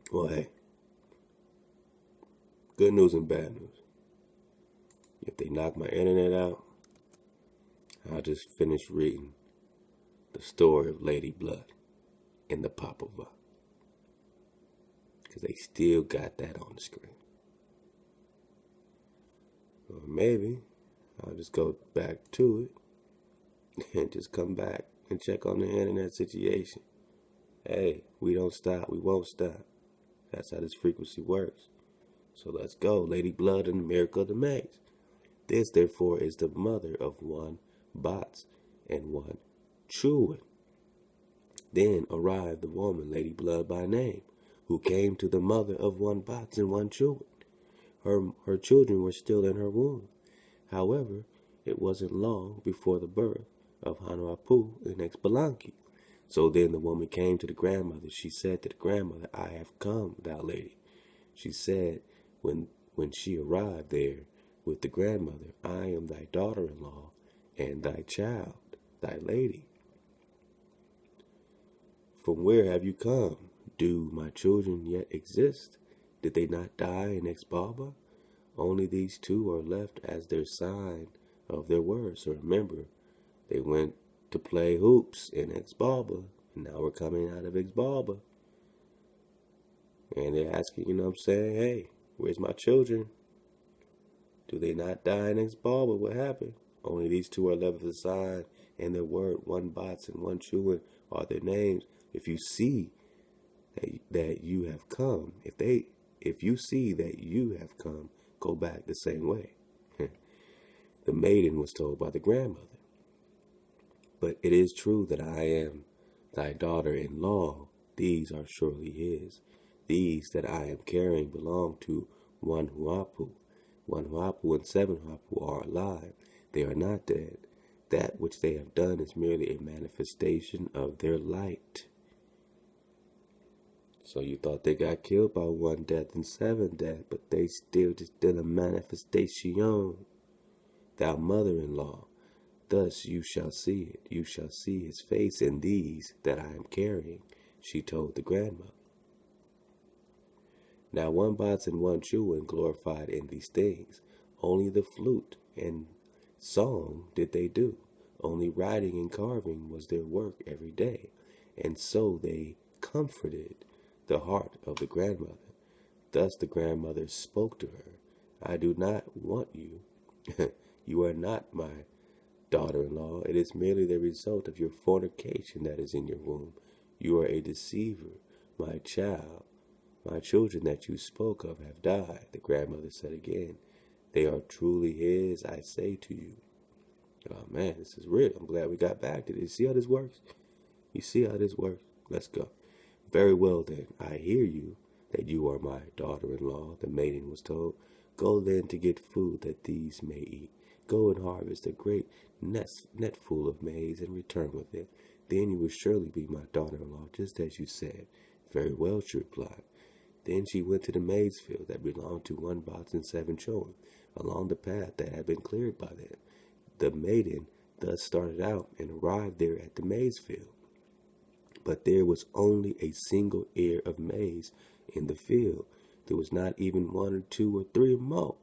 Well, hey, good news and bad news. If they knock my internet out, I'll just finish reading the story of Lady Blood in the Popol, because they still got that on the screen. Or maybe I'll just go back to it and just come back and check on the internet situation. Hey, we don't stop. We won't stop. That's how this frequency works. So let's go. Lady Blood and the Miracle of the Maze. This, therefore, is the mother of one Bots and one Chewin. Then arrived the woman, Lady Blood by name, who came to the mother of one Bots and one Chewin. Her children were still in her womb. However, it wasn't long before the birth of Hanuapu and Expalanki. So then the woman came to the grandmother. She said to the grandmother, I have come, thou lady. She said when she arrived there with the grandmother, I am thy daughter-in-law and thy child, thy lady. From where have you come? Do my children yet exist? Did they not die in Exbaba? Only these two are left as their sign of their words. So remember, they went to play hoops in Exbaba, and now we're coming out of Exbaba. And they're asking, you know what I'm saying, hey, where's my children? Do they not die in Exbaba? What happened? Only these two are left as a sign and their word. One Bots and one Chewin are their names. If you see that you have come, if you see that you have come, go back the same way. The maiden was told by the grandmother. But it is true that I am thy daughter-in-law. These are surely his. These that I am carrying belong to one Huapu. One Huapu and seven Huapu are alive. They are not dead. That which they have done is merely a manifestation of their light. So you thought they got killed by one death and seven death, but they still just did a manifestation. Thou mother-in-law, thus you shall see it. You shall see his face in these that I am carrying, she told the grandmother. Now one Bots and one Chewin glorified in these things. Only the flute and song did they do. Only writing and carving was their work every day. And so they comforted the heart of the grandmother. Thus the grandmother spoke to her. I do not want you. You are not my daughter-in-law. It is merely the result of your fornication that is in your womb. You are a deceiver. My child, my children that you spoke of have died. The grandmother said again, they are truly his, I say to you. Oh man, this is real. I'm glad we got back to this. You see how this works? You see how this works? Let's go. Very well then, I hear you, that you are my daughter-in-law, the maiden was told. Go then to get food that these may eat. Go and harvest a great net full of maize and return with it. Then you will surely be my daughter-in-law, just as you said. Very well, she replied. Then she went to the maize field that belonged to one Bots and seven Chewin, along the path that had been cleared by them. The maiden thus started out and arrived there at the maize field. But there was only a single ear of maize in the field. There was not even one or two or three or more.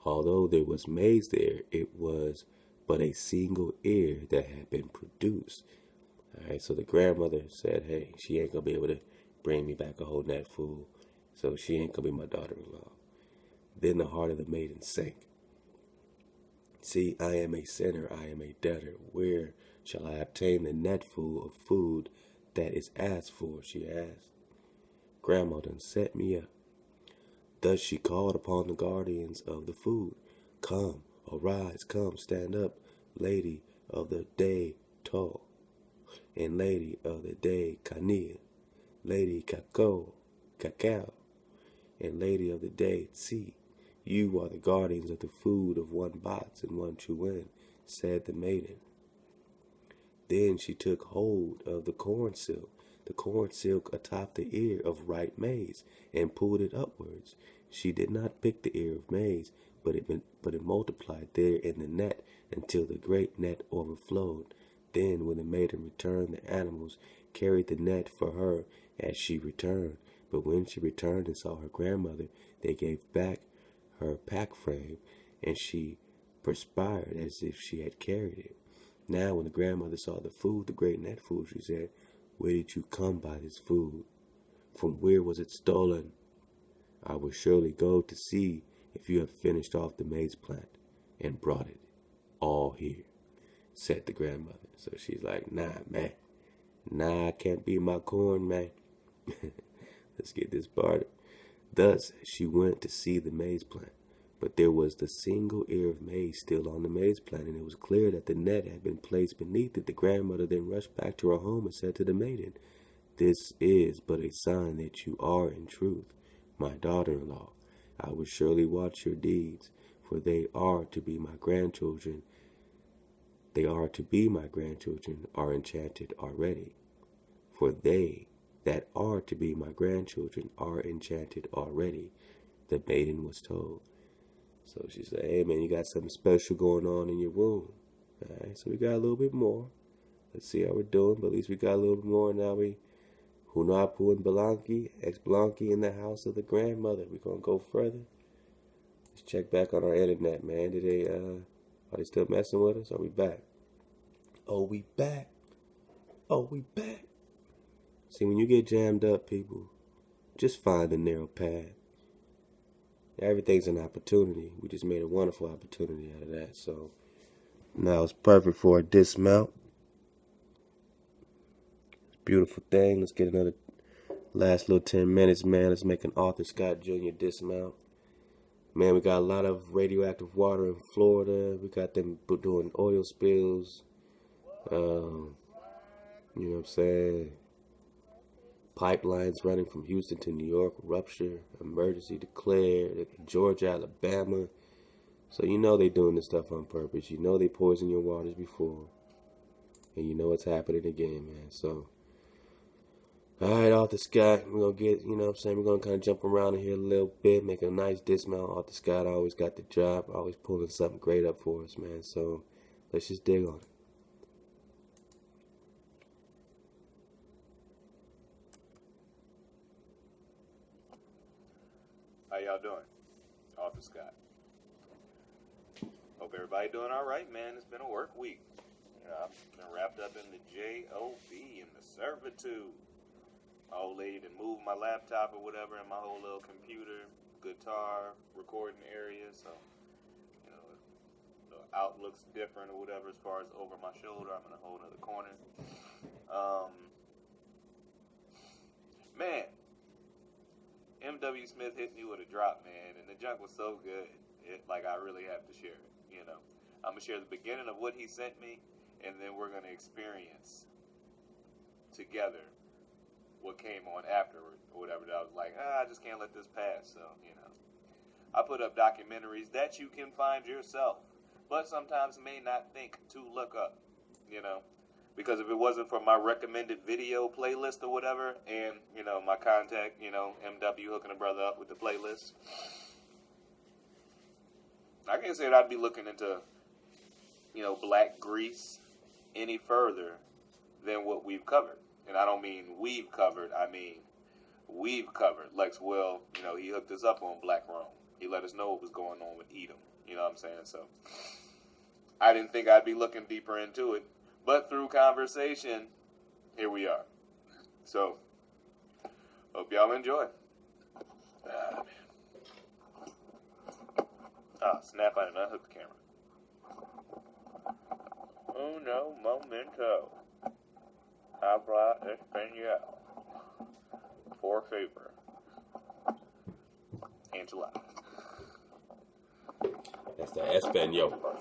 Although there was maize there, it was but a single ear that had been produced. Alright, so the grandmother said, hey, she ain't going to be able to bring me back a whole net full, so she ain't going to be my daughter-in-law. Then the heart of the maiden sank. See, I am a sinner, I am a debtor. Where shall I obtain the net full of food that is asked for, she asked. Grandma done set me up. Thus she called upon the guardians of the food. Come, arise, come, stand up, lady of the day, Thoth, and lady of the day, Kanil, lady Cacao, and lady of the day, Tsi. You are the guardians of the food of one Bots and one Chewin, said the maiden. Then she took hold of the corn silk atop the ear of ripe maize, and pulled it upwards. She did not pick the ear of maize, but it multiplied there in the net until the great net overflowed. Then, when the maiden returned, the animals carried the net for her as she returned. But when she returned and saw her grandmother, they gave back her pack frame, and she perspired as if she had carried it. Now, when the grandmother saw the food, the great net food, she said, where did you come by this food? From where was it stolen? I will surely go to see if you have finished off the maize plant and brought it all here, said the grandmother. So she's like, nah, man. Nah, I can't be my corn, man. Let's get this barter. Thus, she went to see the maize plant. But there was the single ear of maize still on the maize plant, and it was clear that the net had been placed beneath it. The grandmother then rushed back to her home and said to the maiden, this is but a sign that you are in truth my daughter-in-law. I will surely watch your deeds, for they are to be my grandchildren. They are to be my grandchildren are enchanted already. For they that are to be my grandchildren are enchanted already, the maiden was told. So she said, hey man, you got something special going on in your womb. Alright, so we got a little bit more. Let's see how we're doing, but at least we got a little bit more. Now we Hunapu and Belanki, ex-Blanki in the house of the grandmother. We're gonna go further. Let's check back on our internet, man. Did they are they still messing with us? Are we back? Oh, we back. Oh, we back. See, when you get jammed up, people, just find the narrow path. Everything's an opportunity. We just made a wonderful opportunity out of that. So now it's perfect for a dismount. Beautiful thing. Let's get another last little 10 minutes, man. Let's make an Arthur Scott Jr. dismount. Man, we got a lot of radioactive water in Florida. We got them doing oil spills. You know what I'm saying? Pipelines running from Houston to New York, rupture, emergency declared, Georgia, Alabama. So you know they doing this stuff on purpose. You know they poisoned your waters before. And you know it's happening again, man. So, alright, Arthur Scott, we're going to get, you know what I'm saying, we're going to kind of jump around in here a little bit, make a nice dismount. Arthur Scott always got the job, always pulling something great up for us, man. So, let's just dig on it. How y'all doing? Arthur Scott. Hope everybody doing all right, man. It's been a work week. You know, I've been wrapped up in the J-O-B and the servitude. My old lady done moved my laptop or whatever and my whole little computer, guitar, recording area. So, you know, the outlook's different or whatever as far as over my shoulder. I'm in a whole other corner. Man. M.W. Smith hit me with a drop, man, and the junk was so good, like I really have to share it, you know. I'm going to share the beginning of what he sent me, and then we're going to experience together what came on afterward, or whatever. That I was like, I just can't let this pass, so, you know. I put up documentaries that you can find yourself, but sometimes may not think to look up, you know. Because if it wasn't for my recommended video playlist or whatever, and, you know, my contact, you know, MW hooking a brother up with the playlist, I can't say that I'd be looking into, you know, black grease any further than what we've covered. And I don't mean we've covered, I mean we've covered. Lex Will, you know, he hooked us up on Black Rome. He let us know what was going on with Edom. You know what I'm saying? So I didn't think I'd be looking deeper into it. But through conversation, here we are. So, hope y'all enjoy. Man. Snap on it, unhook the camera. Uno momento. Habla español. Por favor. Enchilada. That's the Espanol.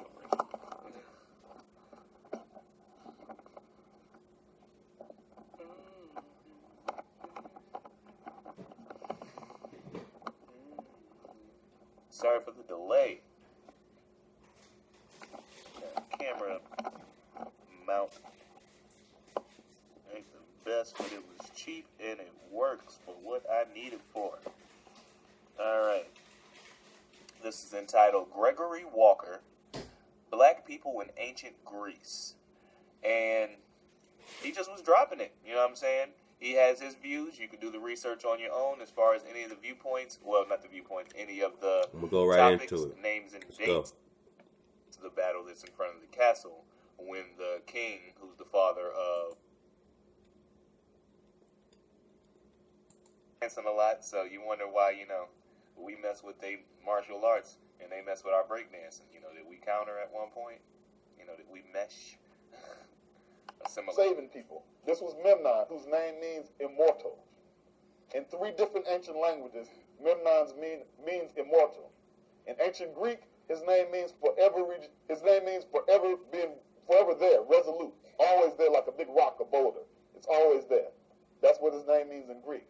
Sorry for the delay. Camera mount ain't the best, but it was cheap and it works for what I need it for. Alright. This is entitled Gregory Walker, Black People in Ancient Greece. And he just was dropping it, you know what I'm saying? He has his views. You can do the research on your own as far as any of the viewpoints. Well, not the viewpoints, any of the we'll go right topics, into it. Names, and Let's dates go. to the battle that's in front of the castle when the king, who's the father of dancing a lot, so you wonder why, you know, we mess with they martial arts and they mess with our breakdancing. You know, did we counter at one point? You know, did we mesh? Saving people. This was Memnon, whose name means immortal. In 3 different ancient languages, Memnon's means immortal. In ancient Greek, his name means forever. His name means forever there, resolute, always there, like a big rock, a boulder. It's always there. That's what his name means in Greek.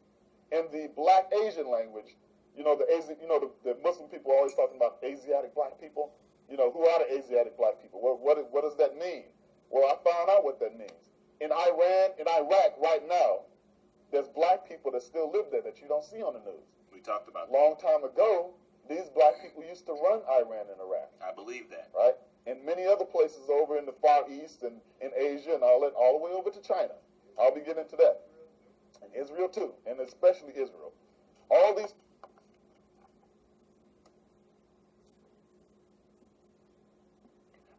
In the Black Asian language, the Muslim people are always talking about Asiatic black people. You know, who are the Asiatic black people? What does that mean? Well, I found out what that means. In Iran, in Iraq, right now, there's black people that still live there that you don't see on the news. We talked about Long time ago, these black people used to run Iran and Iraq. I believe that. Right? And many other places over in the Far East and in Asia and all the way over to China. I'll be getting into that. And Israel too, and especially Israel. All these...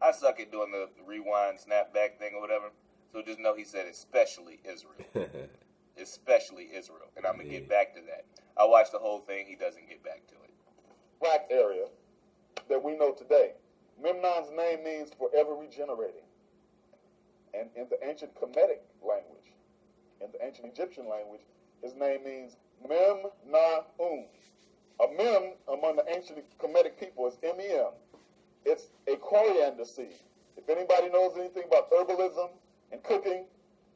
I suck at doing the rewind, snapback thing or whatever. So just know he said especially Israel. Especially Israel. And I'm going to get back to that. I watched the whole thing. He doesn't get back to it. Iraq area that we know today. Memnon's name means forever regenerating. And in the ancient Kemetic language, in the ancient Egyptian language, his name means Mem-na-um. A mem among the ancient Kemetic people is M-E-M. It's a coriander seed. If anybody knows anything about herbalism and cooking,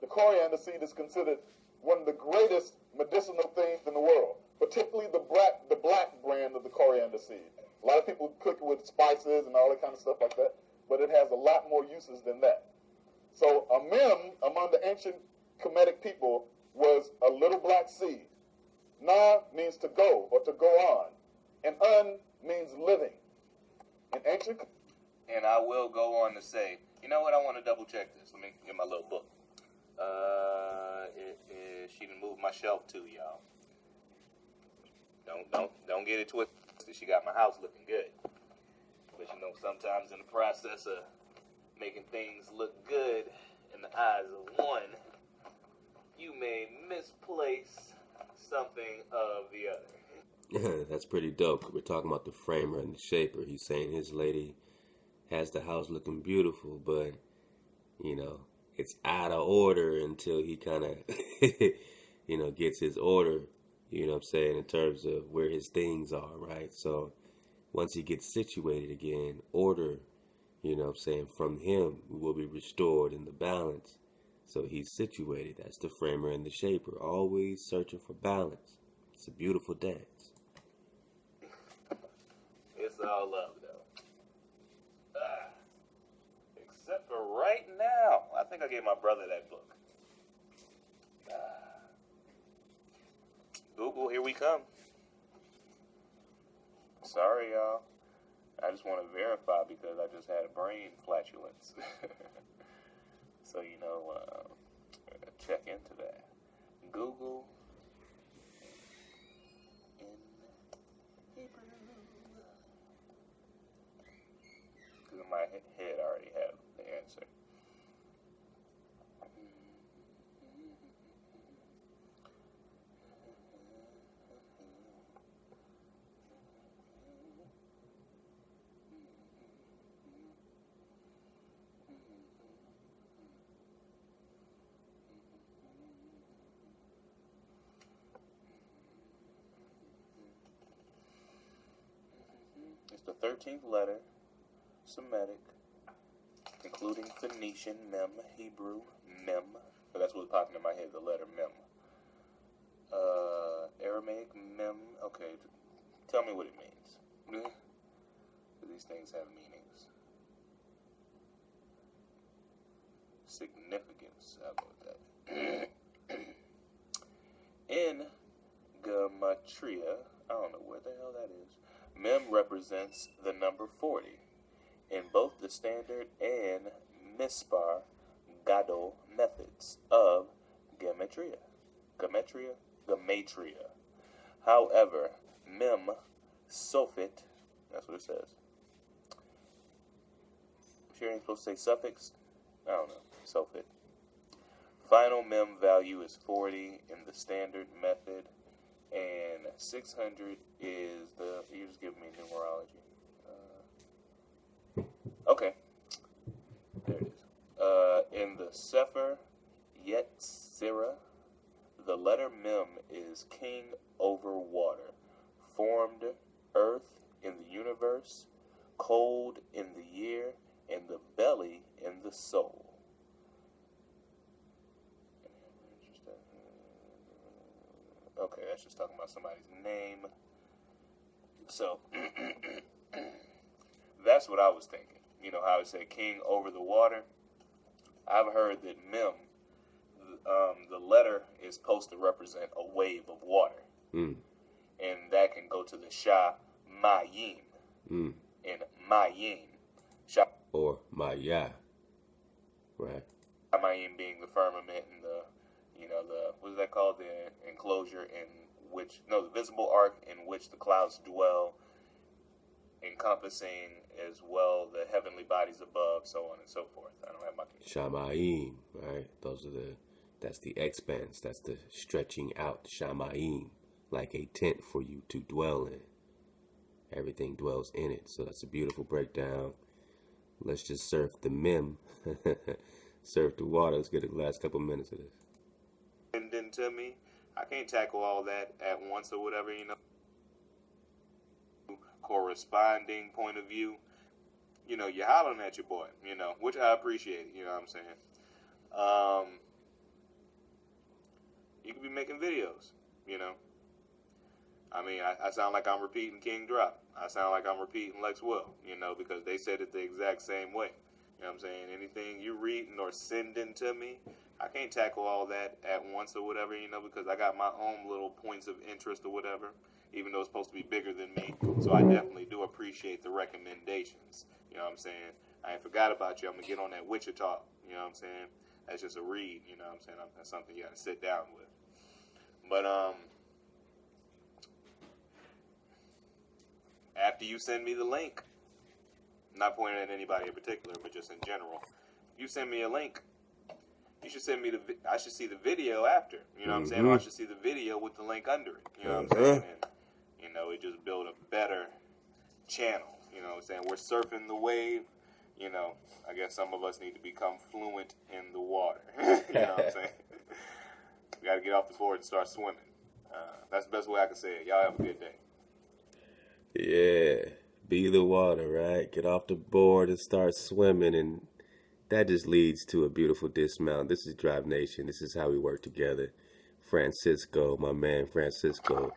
the coriander seed is considered one of the greatest medicinal things in the world, particularly the black brand of the coriander seed. A lot of people cook it with spices and all that kind of stuff like that, but it has a lot more uses than that. So a mem among the ancient Kemetic people was a little black seed. Na means to go or to go on, and un means living. In ancient... And I will go on to say, you know what, I want to double check this. Let me get my little book. She done moved my shelf too, y'all. Don't get it twisted. She got my house looking good. But you know, sometimes in the process of making things look good in the eyes of one, you may misplace something of the other. That's pretty dope. We're talking about the framer and the shaper. He's saying his lady has the house looking beautiful, but, you know, it's out of order until he kind of, gets his order, you know what I'm saying, in terms of where his things are, right? So once he gets situated again, order, you know what I'm saying, from him will be restored in the balance. So he's situated. That's the framer and the shaper, always searching for balance. It's a beautiful dance. It's all love, though. Except for right now. I think I gave my brother that book. Google, here we come. Sorry, y'all. I just want to verify because I just had a brain flatulence. So, check into that. Google in Hebrew. Because in my head I already have the answer. It's the 13th letter, Semitic, including Phoenician, Mem, Hebrew, Mem. So that's what's popping in my head, the letter Mem. Aramaic, Mem. Okay, tell me what it means. These things have meanings. Significance, I'll go with that. In Gematria, I don't know where the hell that is. Mem represents the number 40 in both the standard and Mispar Gadol methods of Gematria. Gematria. However, Mem Sophit, that's what it says. Sure ain't supposed to say suffix? I don't know. Sophit. Final Mem value is 40 in the standard method And 600 is the, you just give me numerology. Okay. There it is. In the Sefer Yetzirah, the letter Mem is king over water, formed earth in the universe, cold in the year, and the belly in the soul. Okay, that's just talking about somebody's name. So, that's what I was thinking. You know how I say king over the water? I've heard that Mem, the letter is supposed to represent a wave of water. And that can go to the Shah Mayim. And Mayim. Shah, or Maya, right? Mayim being the firmament and the, you know, the, what is that called? The enclosure in which, no, the visible ark in which the clouds dwell, encompassing as well the heavenly bodies above, so on and so forth. I don't have my Shamayim, right? Those are that's the expanse, that's the stretching out, Shamayim, like a tent for you to dwell in. Everything dwells in it. So that's a beautiful breakdown. Let's just surf the Mem. Surf the water. Let's get the last couple minutes of this. And then to me, I can't tackle all that at once or whatever, you know. Corresponding point of view, you know, you're hollering at your boy, you know, which I appreciate, you know what I'm saying. You could be making videos, you know. I mean, I sound like I'm repeating Kingdrop. I sound like I'm repeating Lex Will, you know, because they said it the exact same way. You know what I'm saying? Anything you reading or sending to me, I can't tackle all that at once or whatever, you know, because I got my own little points of interest or whatever, even though it's supposed to be bigger than me. So I definitely do appreciate the recommendations. You know what I'm saying? I ain't forgot about you. I'm going to get on that Wichita. You know what I'm saying? That's just a read. You know what I'm saying? That's something you got to sit down with. But, after you send me the link, not pointing at anybody in particular, but just in general, you send me a link, you should send me I should see the video after, you know what I'm saying? Or I should see the video with the link under it, you know what I'm saying? And, you know, it just build a better channel, you know what I'm saying? We're surfing the wave, you know, I guess some of us need to become fluent in the water, you know what I'm saying? We got to get off the board and start swimming. That's the best way I can say it. Y'all have a good day. Yeah, be the water, right? Get off the board and start swimming, and that just leads to a beautiful dismount. This is Drive Nation. This is how we work together. Francisco, my man Francisco,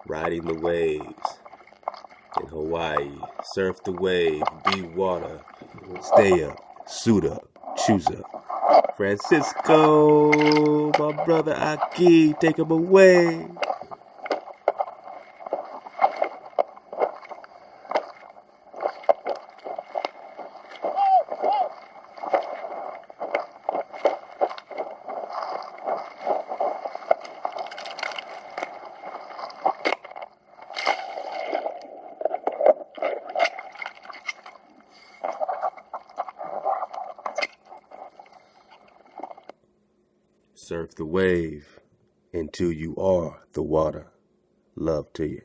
riding the waves in Hawaii. Surf the wave, be water, stay up, suit up, choose up. Francisco, my brother Aki, take him away. Surf the wave until you are the water. Love to you.